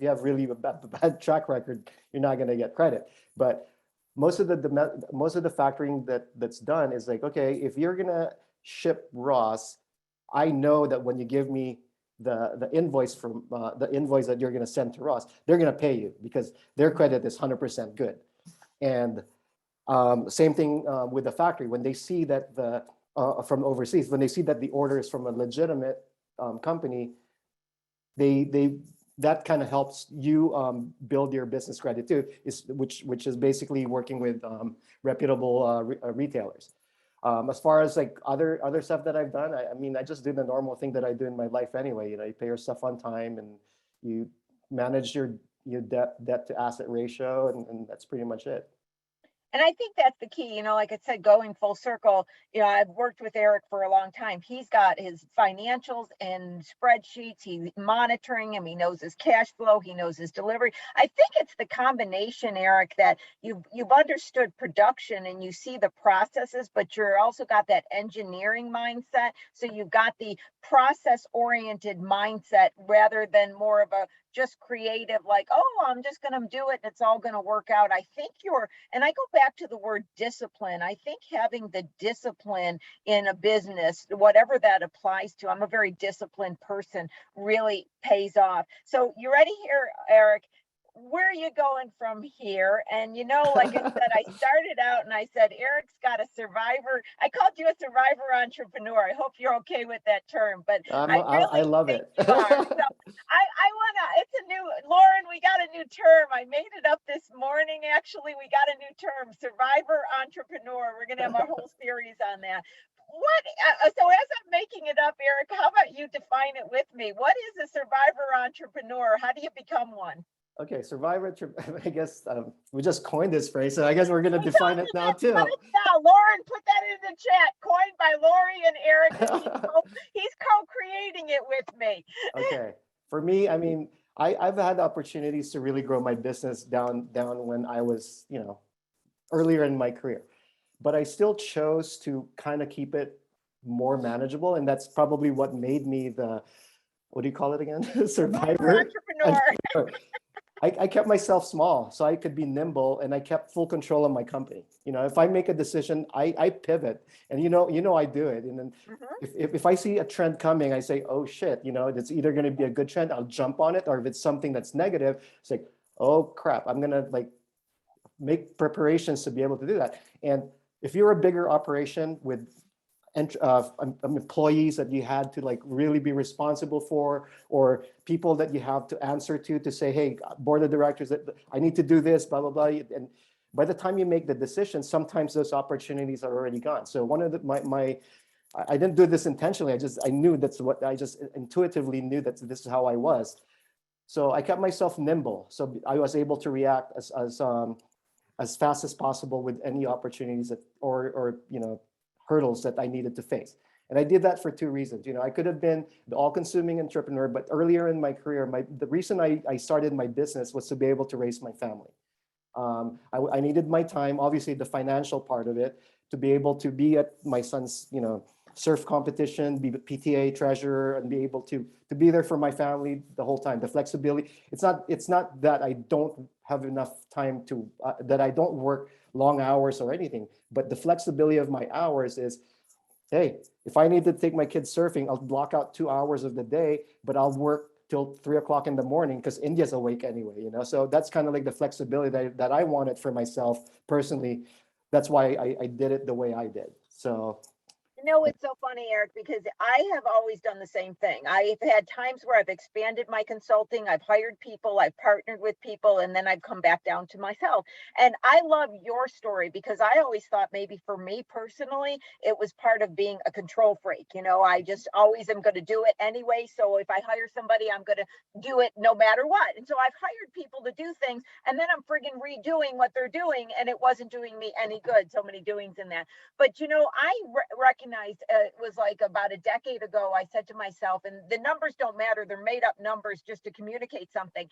you have really a bad track record, you're not going to get credit. But most of the factoring that's done is like, okay, if you're going to ship Ross, I know that when you give me the invoice from the invoice that you're going to send to Ross, they're going to pay you because their credit is 100% good. And same thing with the factory. When they see that from overseas, when they see that the order is from a legitimate company, that kind of helps you build your business credit too, which is basically working with reputable retailers. As far as like other stuff that I've done, I mean, I just do the normal thing that I do in my life anyway. You pay your stuff on time and you manage your debt to asset ratio, and that's pretty much it. And I think that's the key, like I said, going full circle, I've worked with Eric for a long time. He's got his financials and spreadsheets. He's monitoring him. He knows his cash flow. He knows his delivery. I think it's the combination, Eric, that you've understood production and you see the processes, but you're also got that engineering mindset. So you've got the process oriented mindset rather than more of a just creative, like, oh, I'm just going to do it and it's all going to work out. I think and I go back to the word discipline. I think having the discipline in a business, whatever that applies to, I'm a very disciplined person, really pays off. So you ready here, Eric? Where are you going from here? And like I said, I started out and I said, Eric's got a survivor. I called you a survivor entrepreneur. I hope you're okay with that term, but I love it. So I wanna, it's a new, Lauren, we got a new term. I made it up this morning. Actually, we got a new term, survivor entrepreneur. We're gonna have a whole series on that. So as I'm making it up, Eric, how about you define it with me? What is a survivor entrepreneur? How do you become one? Okay, survivor, I guess we just coined this phrase, so I guess we're going to define it now too. Now, Lauren, put that in the chat, coined by Lori and Eric. He's co-creating it with me. Okay, for me, I mean, I've had opportunities to really grow my business down when I was, earlier in my career, but I still chose to kind of keep it more manageable, and that's probably what made me what do you call it again? Survivor entrepreneur. I kept myself small so I could be nimble, and I kept full control of my company. If I make a decision, I pivot, and I do it. And then if I see a trend coming, I say, oh shit, it's either going to be a good trend, I'll jump on it, or if it's something that's negative, it's like, oh crap, I'm going to like make preparations to be able to do that. And if you're a bigger operation with employees that you had to like really be responsible for, or people that you have to answer to say, hey, board of directors, I need to do this, blah, blah, blah. And by the time you make the decision, sometimes those opportunities are already gone. So one of I didn't do this intentionally. I knew I just intuitively knew that this is how I was. So I kept myself nimble. So I was able to react as fast as possible with any opportunities or hurdles that I needed to face. And I did that for two reasons. I could have been the all-consuming entrepreneur, but earlier in my career, the reason I started my business was to be able to raise my family. I needed my time, obviously the financial part of it, to be able to be at my son's, surf competition, be the PTA treasurer, and be able to be there for my family the whole time. The flexibility. It's not that I don't have enough time that I don't work long hours or anything, but the flexibility of my hours is, hey, if I need to take my kids surfing, I'll block out 2 hours of the day, but I'll work till 3 o'clock in the morning because India's awake anyway, So that's kind of like the flexibility that I wanted for myself personally. That's why I did it the way I did. So. It's so funny, Eric, because I have always done the same thing. I've had times where I've expanded my consulting, I've hired people, I've partnered with people, and then I've come back down to myself. And I love your story because I always thought maybe for me personally, it was part of being a control freak. I just always am going to do it anyway. So if I hire somebody, I'm going to do it no matter what. And so I've hired people to do things, and then I'm friggin' redoing what they're doing, and it wasn't doing me any good. So many doings in that. But, I recognize it was like about a decade ago, I said to myself, and the numbers don't matter, they're made up numbers just to communicate something.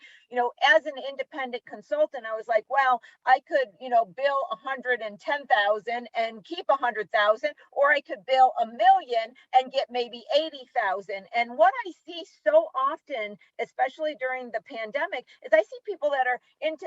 As an independent consultant, I was like, well, I could, bill 110,000 and keep 100,000, or I could bill $1 million and get maybe 80,000. And what I see so often, especially during the pandemic, is I see people that are into,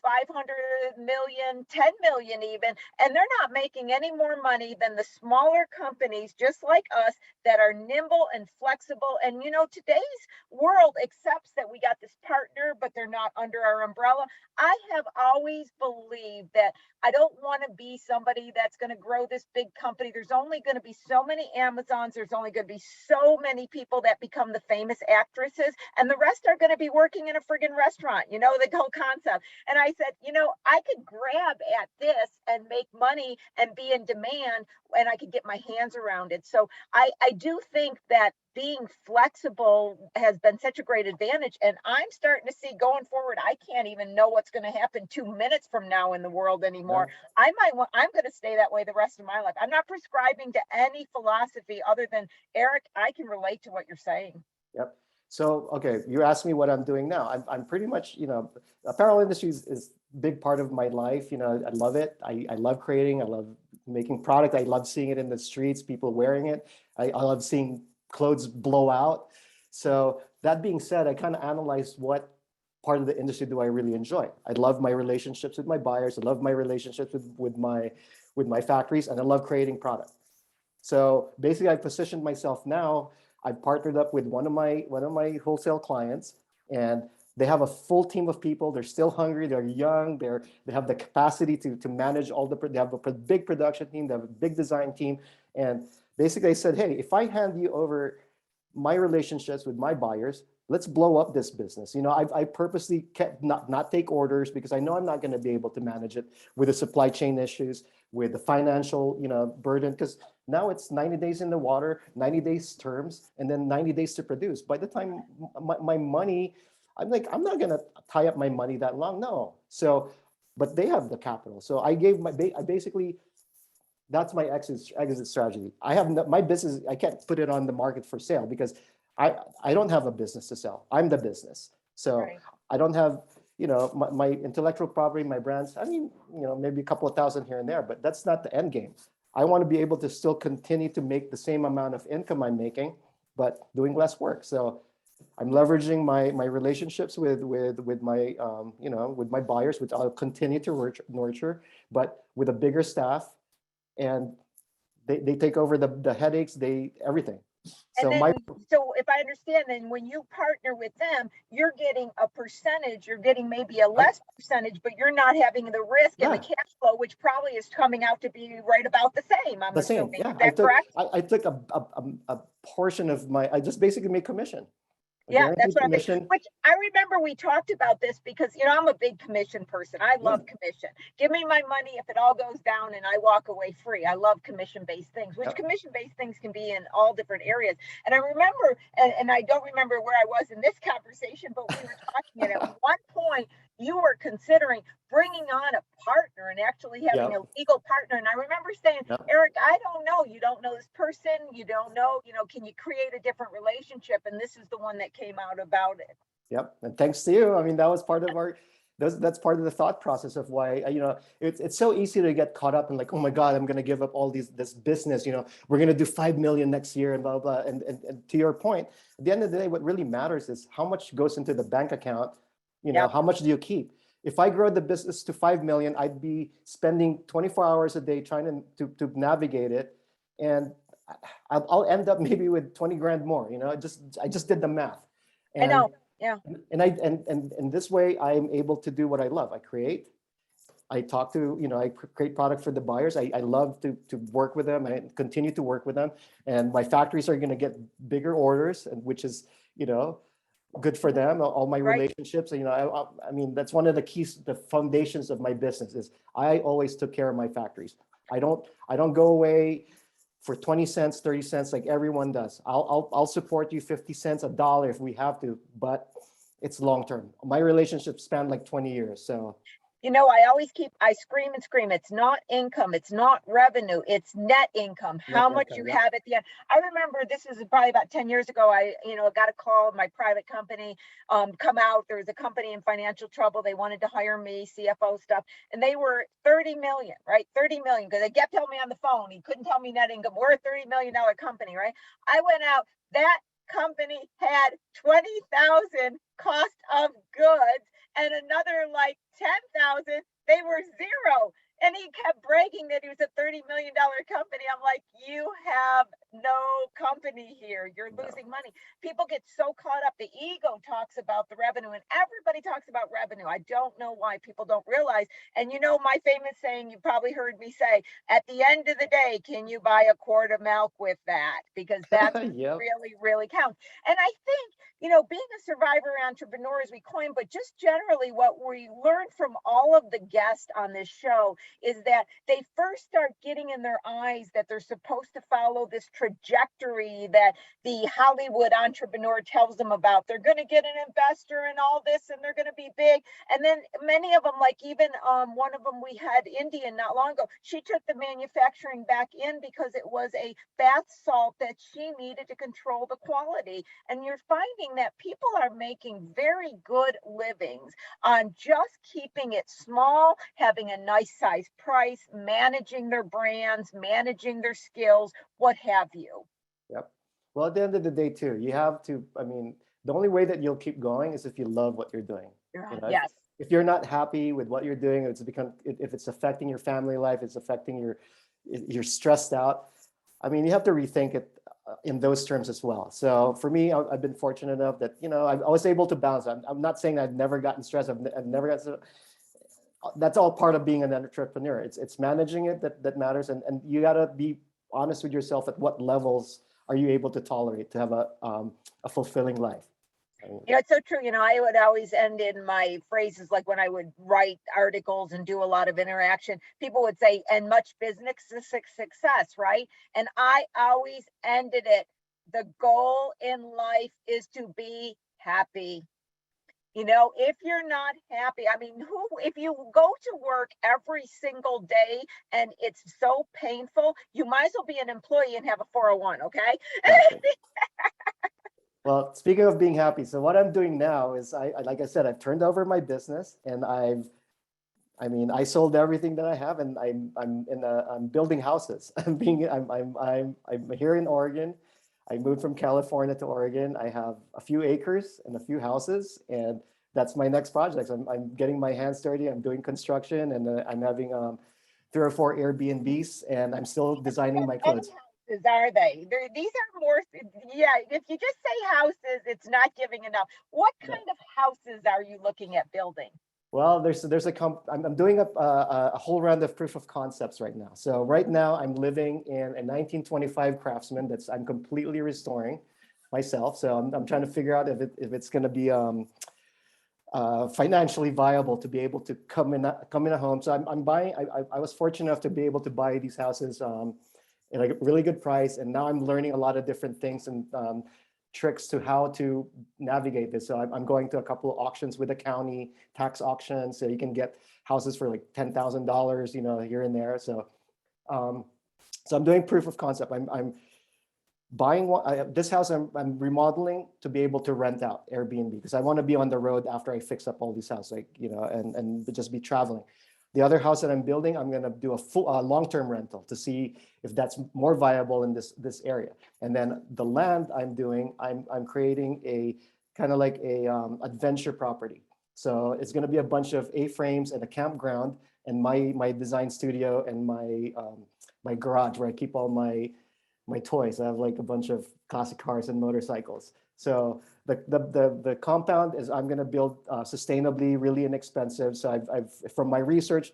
500 million, 10 million even, and they're not making any more money than the smaller companies just like us that are nimble and flexible. And today's world accepts that we got this partner, but they're not under our umbrella. I have always believed that I don't want to be somebody that's going to grow this big company. There's only going to be so many Amazons. There's only going to be so many people that become the famous actresses, and the rest are going to be working in a friggin' restaurant, the whole concept. And I said, I could grab at this and make money and be in demand, and I could get my hands around it. So I do think that being flexible has been such a great advantage. And I'm starting to see going forward, I can't even know what's going to happen 2 minutes from now in the world anymore. Yeah. I'm going to stay that way the rest of my life. I'm not prescribing to any philosophy other than, Eric, I can relate to what you're saying. Yep. So, okay, you asked me what I'm doing now. I'm pretty much, apparel industry is a big part of my life. I love it. I love creating. I love making product. I love seeing it in the streets, people wearing it. I love seeing clothes blow out. So that being said, I kind of analyzed what part of the industry do I really enjoy. I love my relationships with my buyers. I love my relationships with my factories, and I love creating product. So basically, I positioned myself now. I've partnered up with one of my wholesale clients, and they have a full team of people. They're still hungry. They're young. They have the capacity to manage they have a big production team. They have a big design team. And basically I said, hey, if I hand you over my relationships with my buyers, let's blow up this business. I purposely kept not take orders because I know I'm not going to be able to manage it with the supply chain issues, with the financial, burden, because now it's 90 days in the water, 90 days terms, and then 90 days to produce. By the time my money, I'm like, I'm not going to tie up my money that long. No. So, but they have the capital. So I basically, that's my exit strategy. I have my business. I can't put it on the market for sale because I don't have a business to sell. I'm the business. So right. I don't have, my intellectual property, my brands. I mean, maybe a couple of thousand here and there, but that's not the end game. I want to be able to still continue to make the same amount of income I'm making, but doing less work. So I'm leveraging my relationships with my with my buyers, which I'll continue to nurture, but with a bigger staff, and they take over the headaches, everything. And So then, my so if I understand, then when you partner with them, you're getting a percentage, you're getting maybe a less percentage, but you're not having the risk and the Yeah. cash flow, which probably is coming out to be right about the same, I'm the same. assuming. Yeah, Is that correct? I took a portion of I just basically make commission, a Yeah, that's guaranteed what I'm thinking. commission. Which I remember we talked about this because, I'm a big commission person. I love Yeah. commission. Give me my money if it all goes down and I walk away free. I love commission-based things, which Yep. commission-based things can be in all different areas. And I remember, and I don't remember where I was in this conversation, but we were talking, and at one point you were considering bringing on a partner and actually having Yep. a legal partner. And I remember saying, Yep. Eric, I don't know. You don't know this person. You don't know, can you create a different relationship? And this is the one that came out about it. Yep. And thanks to you. I mean, that was part of that's part of the thought process of why, it's so easy to get caught up in like, oh my God, I'm going to give up all this business, we're going to do 5 million next year and blah, blah. And to your point, at the end of the day, what really matters is how much goes into the bank account, Yep. how much do you keep? If I grow the business to 5 million, I'd be spending 24 hours a day trying to navigate it. And I'll end up maybe with 20 grand more, I just did the math. I know. Yeah. And this way I'm able to do what I love. I create, I talk to, I create product for the buyers. I love to work with them. I continue to work with them, and my factories are going to get bigger orders, and which is, good for them. All my Right. relationships, I mean, that's one of the keys, the foundations of my business is I always took care of my factories. I don't go away for 20 cents, 30 cents, like everyone does. I'll support you 50 cents, $1 if we have to, but it's long-term. My relationship spanned like 20 years. So, I scream and scream. It's not income. It's not revenue. It's net income. How much you have at the end. I remember this is probably about 10 years ago. I got a call, my private company, come out. There was a company in financial trouble. They wanted to hire me, CFO stuff. And they were 30 million, right? 30 million. Because they kept telling me on the phone, he couldn't tell me net income. We're a $30 million company, right? I went out, that company had 20,000 cost of goods and another like 10,000, they were zero. And he kept bragging that he was a $30 million company. I'm like, you have no company here. You're losing money. People get so caught up. The ego talks about the revenue, and everybody talks about revenue. I don't know why people don't realize. And my famous saying, you probably heard me say, at the end of the day, can you buy a quart of milk with that? Because that's Yep. really, really counts. And I think, being a survivor entrepreneur, as we coin, but just generally what we learned from all of the guests on this show is that they first start getting in their eyes that they're supposed to follow this trajectory that the Hollywood entrepreneur tells them about. They're going to get an investor and all this, and they're going to be big. And then many of them, like even one of them we had, Indian, not long ago, she took the manufacturing back in because it was a bath salt that she needed to control the quality. And you're finding that people are making very good livings on just keeping it small, having a nice size price, managing their brands, managing their skills, what have you. Yep. Well, at the end of the day too, you have to, I mean, the only way that you'll keep going is if you love what you're doing. Yes. If you're not happy with what you're doing, if it's affecting your family life, it's affecting you're stressed out. I mean, you have to rethink it in those terms as well. So for me, I've been fortunate enough that, I was able to balance. I'm not saying I've never gotten stressed. I've never gotten. That's all part of being an entrepreneur. It's managing it that matters. And you got to be honest with yourself at what levels are you able to tolerate to have a fulfilling life. It's so true. I would always end in my phrases, like when I would write articles and do a lot of interaction, people would say, and much business success, right? And I always ended it. The goal in life is to be happy. If you're not happy, I mean, if you go to work every single day and it's so painful, you might as well be an employee and have a 401, okay? Exactly. Well, speaking of being happy, so what I'm doing now is like I said, I've turned over my business and I sold everything that I have, and I'm building houses. I'm here in Oregon. I moved from California to Oregon. I have a few acres and a few houses, and that's my next project. I'm getting my hands dirty. I'm doing construction, and I'm having 3 or 4 Airbnbs, and I'm still designing my clothes. Houses are they? These are more, yeah, if you just say houses, it's not giving enough. What kind of houses are you looking at building? Well, I'm doing a whole round of proof of concepts right now. So right now I'm living in a 1925 Craftsman I'm completely restoring myself. So I'm trying to figure out if it's going to be financially viable to be able to come in a home. So I'm buying. I was fortunate enough to be able to buy these houses at a really good price, and now I'm learning a lot of different things and tricks to how to navigate this. So I'm going to a couple of auctions with the county, tax auctions, so you can get houses for like $10,000, here and there. So I'm doing proof of concept. I'm buying this house. I'm remodeling to be able to rent out Airbnb, because I want to be on the road after I fix up all these houses, and just be traveling. The other house that I'm building, I'm going to do a full long-term rental to see if that's more viable in this area. And then the land I'm doing, I'm creating a kind of like a adventure property. So it's going to be a bunch of A-frames and a campground, and my design studio, and my garage where I keep all my toys. I have like a bunch of classic cars and motorcycles. So the compound is, I'm going to build sustainably, really inexpensive. So I've from my research,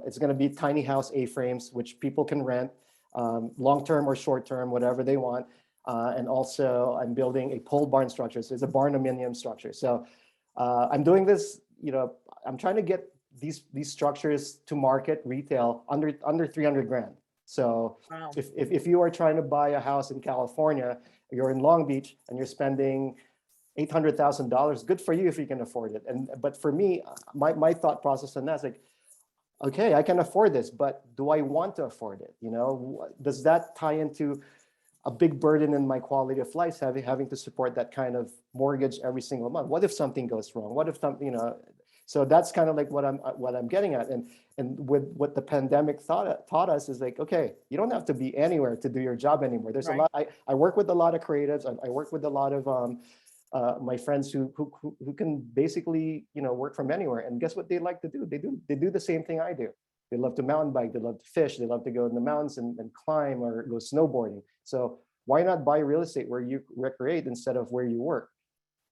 it's going to be tiny house A-frames, which people can rent long-term or short-term, whatever they want. And also I'm building a pole barn structure. So it's a barnuminium structure. So I'm doing this, I'm trying to get these structures to market retail under 300 grand. So wow. If you are trying to buy a house in California, you're in Long Beach and you're spending $800,000, good for you if you can afford it. But for me, my thought process on that is like, okay, I can afford this, but do I want to afford it? Does that tie into a big burden in my quality of life, having to support that kind of mortgage every single month? What if something goes wrong? What if something, so that's kind of like what I'm getting at. And with what the pandemic taught us is like, okay, you don't have to be anywhere to do your job anymore. There's right. A lot. I work with a lot of creatives. I work with a lot of my friends who can basically work from anywhere. And guess what they like to do? They do the same thing I do. They love to mountain bike. They love to fish. They love to go in the mountains and climb or go snowboarding. So why not buy real estate where you recreate instead of where you work?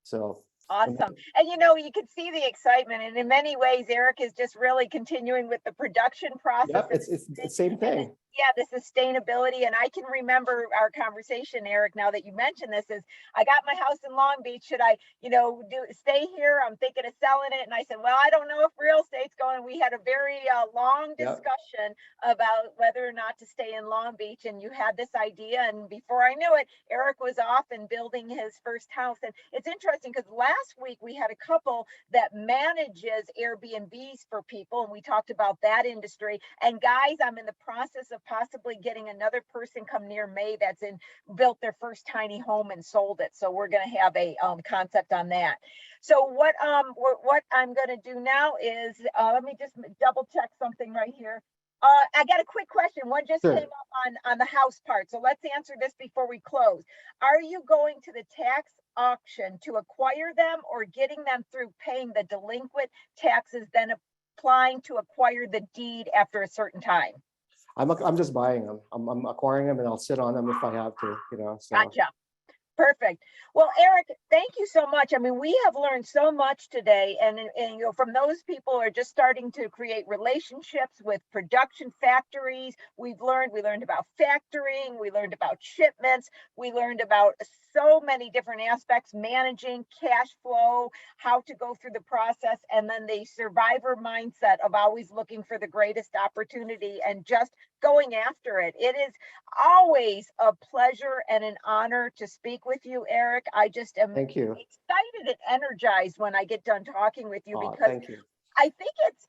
So. Awesome. And you can see the excitement. And in many ways, Eric is just really continuing with the production process. Yep, it's the same thing. Yeah, the sustainability. And I can remember our conversation, Eric, now that you mentioned this, is I got my house in Long Beach. Should I, stay here? I'm thinking of selling it. And I said, well, I don't know if real estate's going. We had a very long discussion about whether or not to stay in Long Beach. And you had this idea. And before I knew it, Eric was off and building his first house. And it's interesting because last week we had a couple that manages Airbnbs for people. And we talked about that industry. And guys, I'm in the process of possibly getting another person come near May that's built their first tiny home and sold it. So we're going to have a concept on that. So what I'm going to do now is let me just double check something right here. I got a quick question. One just came up on the house part. So let's answer this before we close. Are you going to the tax auction to acquire them, or getting them through paying the delinquent taxes, then applying to acquire the deed after a certain time? I'm just buying them. I'm acquiring them, and I'll sit on them if I have to. So. Gotcha. Perfect. Well, Eric, thank you so much. I mean, we have learned so much today, and from those people who are just starting to create relationships with production factories. We learned about factoring. We learned about shipments. We learned about so many different aspects, managing cash flow, how to go through the process, and then the survivor mindset of always looking for the greatest opportunity and just going after it. It is always a pleasure and an honor to speak with you, Eric. I just am excited and energized when I get done talking with you, because I think it's,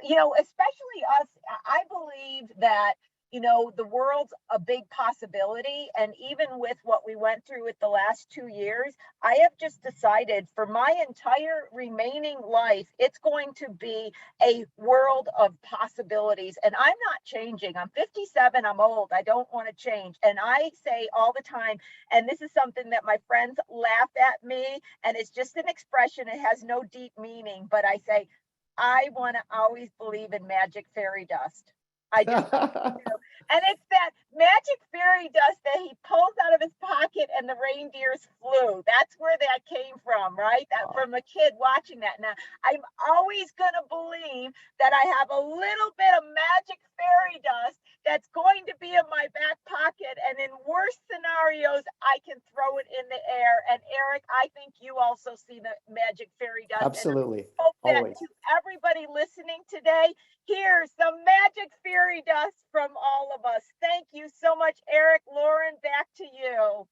especially us, I believe that you know, the world's a big possibility. And even with what we went through with the last 2 years, I have just decided for my entire remaining life, it's going to be a world of possibilities. And I'm not changing. I'm 57. I'm old. I don't want to change. And I say all the time, and this is something that my friends laugh at me, and it's just an expression. It has no deep meaning, but I say, I want to always believe in magic fairy dust. I just do. And it's that magic fairy dust that he pulls out of his pocket and the reindeers flew. That's where that came from, right? That from a kid watching that. Now, I'm always going to believe that I have a little bit of magic fairy dust that's going to be in my back pocket. And in worst scenarios, I can throw it in the air. And Eric, I think you also see the magic fairy dust. Absolutely. And I hope that Always. to everybody listening today, here's some magic fairy dust from all of us. Thank you so much, Eric. Lauren, back to you.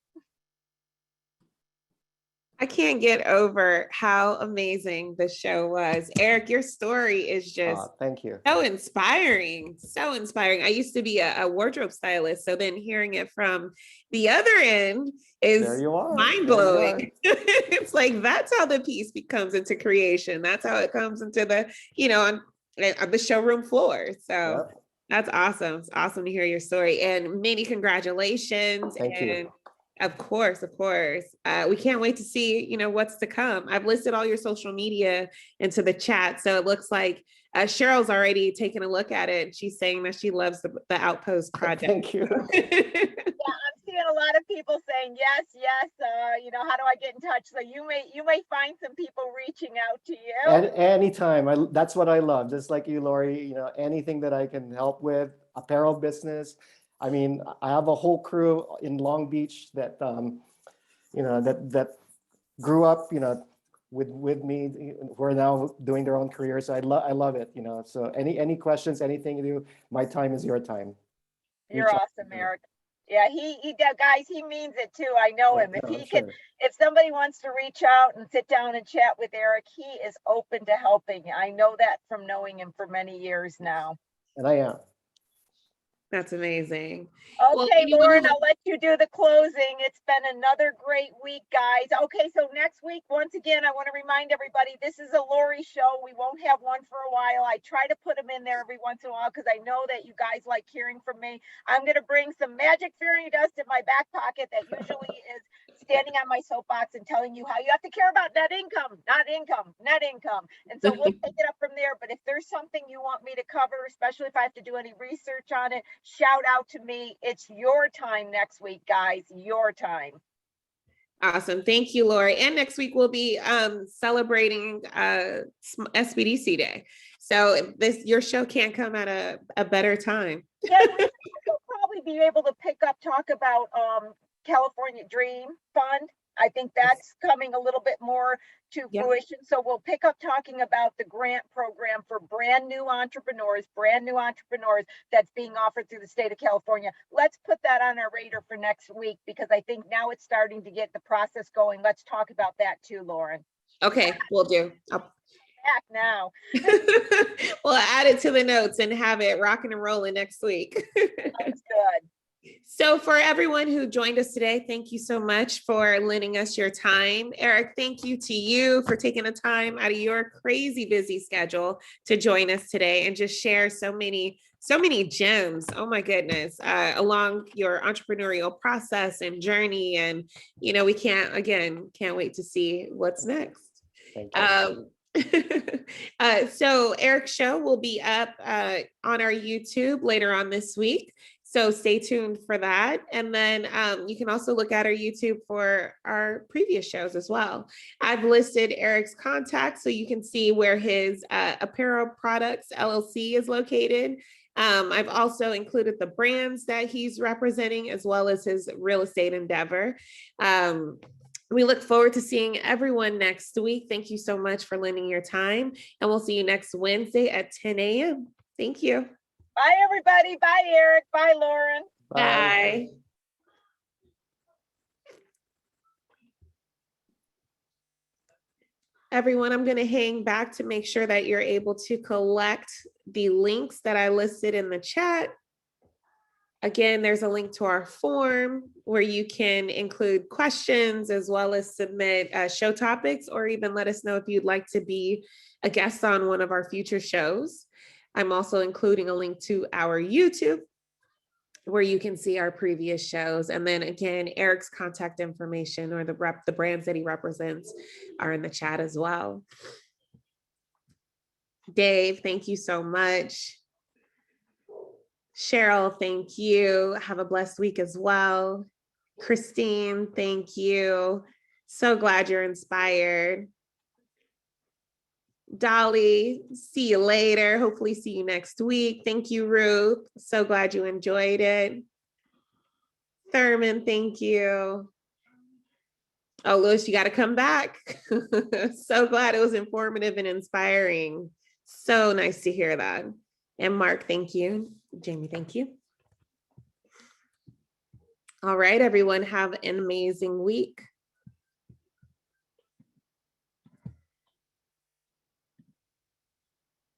I can't get over how amazing the show was. Eric, your story is just Thank you. so inspiring, so inspiring. I used to be a wardrobe stylist, so then hearing it from the other end There is you are. mind blowing. It's like, that's how the piece becomes into creation. That's how it comes into the, you know, on the showroom floor. So Yep. that's awesome. It's awesome to hear your story, and many congratulations. Thank you. And of course, we can't wait to see, you know, what's to come. I've listed all your social media into the chat, so it looks like Cheryl's already taken a look at it. She's saying that she loves the Outpost project. Thank you. Yeah, I'm seeing a lot of people saying yes, yes. You know, how do I get in touch? So you may find some people reaching out to you. Anytime. That's what I love. Just like you, Lori. You know, anything that I can help with, apparel business. I mean, I have a whole crew in Long Beach that you know, that grew up, you know, with me, who are now doing their own careers. So I love it. You know, so any questions, anything you do, my time is your time. You're awesome, Eric. Yeah, he guys, he means it too. I know him. If he can, if somebody wants to reach out and sit down and chat with Eric, he is open to helping. I know that from knowing him for many years now. And I am. That's amazing. Okay, well, Lauren, I'll let you do the closing. It's been another great week, guys. Okay, so next week, once again, I want to remind everybody, this is a Lori show. We won't have one for a while. I try to put them in there every once in a while because I know that you guys like hearing from me. I'm going to bring some magic fairy dust in my back pocket that usually is standing on my soapbox and telling you how you have to care about net income, not income, net income. And so we'll take it up from there. But if there's something you want me to cover, especially if I have to do any research on it, shout out to me. It's your time next week, guys. Your time. Awesome. Thank you, Lori. And next week we'll be celebrating SBDC Day. So your show can't come at a better time. Yeah, we'll probably be able to talk about California Dream Fund. I think that's coming a little bit more to fruition. So we'll pick up talking about the grant program for brand new entrepreneurs that's being offered through the state of California. Let's put that on our radar for next week, because I think now it's starting to get the process going. Let's talk about that too, Lauren. Okay, we'll do. Back now. We'll add it to the notes and have it rocking and rolling next week. That's good. So for everyone who joined us today, thank you so much for lending us your time. Eric, thank you to you for taking the time out of your crazy busy schedule to join us today and just share so many gems. Oh my goodness, along your entrepreneurial process and journey. And, you know, we can't wait to see what's next. Thank you. So Eric's show will be up on our YouTube later on this week. So stay tuned for that. And then you can also look at our YouTube for our previous shows as well. I've listed Eric's contacts so you can see where his Apparel Products LLC is located. I've also included the brands that he's representing as well as his real estate endeavor. We look forward to seeing everyone next week. Thank you so much for lending your time, and we'll see you next Wednesday at 10 a.m. Thank you. Bye, everybody. Bye, Eric. Bye, Lauren. Bye. Everyone, I'm going to hang back to make sure that you're able to collect the links that I listed in the chat. Again, there's a link to our form where you can include questions as well as submit show topics, or even let us know if you'd like to be a guest on one of our future shows. I'm also including a link to our YouTube where you can see our previous shows. And then again, Eric's contact information or the brands that he represents are in the chat as well. Dave, thank you so much. Cheryl, thank you. Have a blessed week as well. Christine, thank you. So glad you're inspired. Dolly, see you later. Hopefully see you next week. Thank you, Ruth. So glad you enjoyed it. Thurman, thank you. Oh, Louis, you got to come back. So glad it was informative and inspiring. So nice to hear that. And Mark, thank you. Jamie, thank you. All right, everyone, have an amazing week.